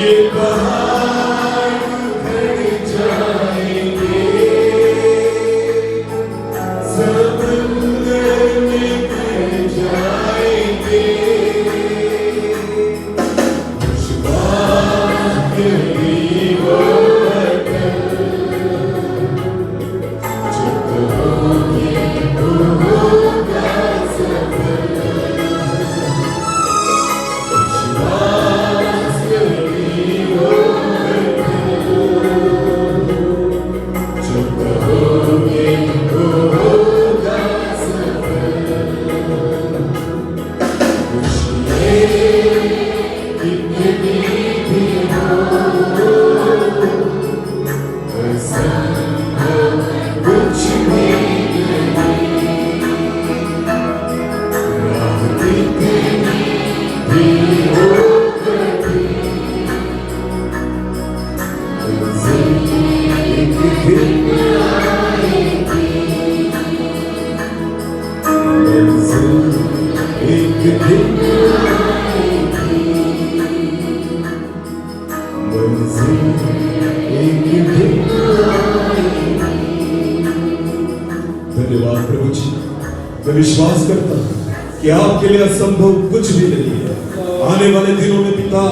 ये पहाड़ उखड़ जाएंगे, समुद्र में गिर जाएंगे, विश्वास करी वो धन्यवाद प्रभु जी। मैं विश्वास करता हूँ कि आपके लिए असंभव कुछ भी नहीं है। आने वाले दिनों में पिता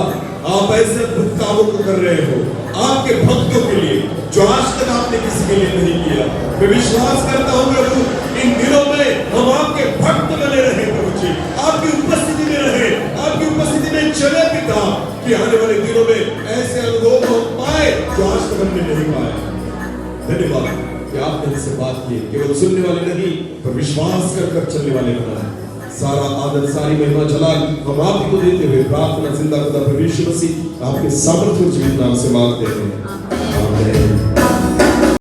आप ऐसे अद्भुत कामों को कर रहे हो आपके भक्तों के लिए जो आज तक आपने किसी के लिए नहीं किया। मैं विश्वास करता हूँ प्रभु इन दिनों में हम आपके भक्त बने रहे प्रभु जी, आपकी उपस्थिति में रहे, आपकी उपस्थिति में चले पिता, कि आने वाले दिनों में ऐसे अनुभव हम पाए जो आज तक हमने नहीं पाए। धन्यवाद कि आपने इससे बात की, केवल सुनने वाले नहीं पर विश्वास कर चलने वाले बनाए। सारा आदर सारी महिमा जलाल हम आप ही को देते हुए प्रार्थना जिंदा खुदा प्रभु यीशु मसीह आपके सामर्थ्य जीवित नाम से मांगते हैं। आमीन।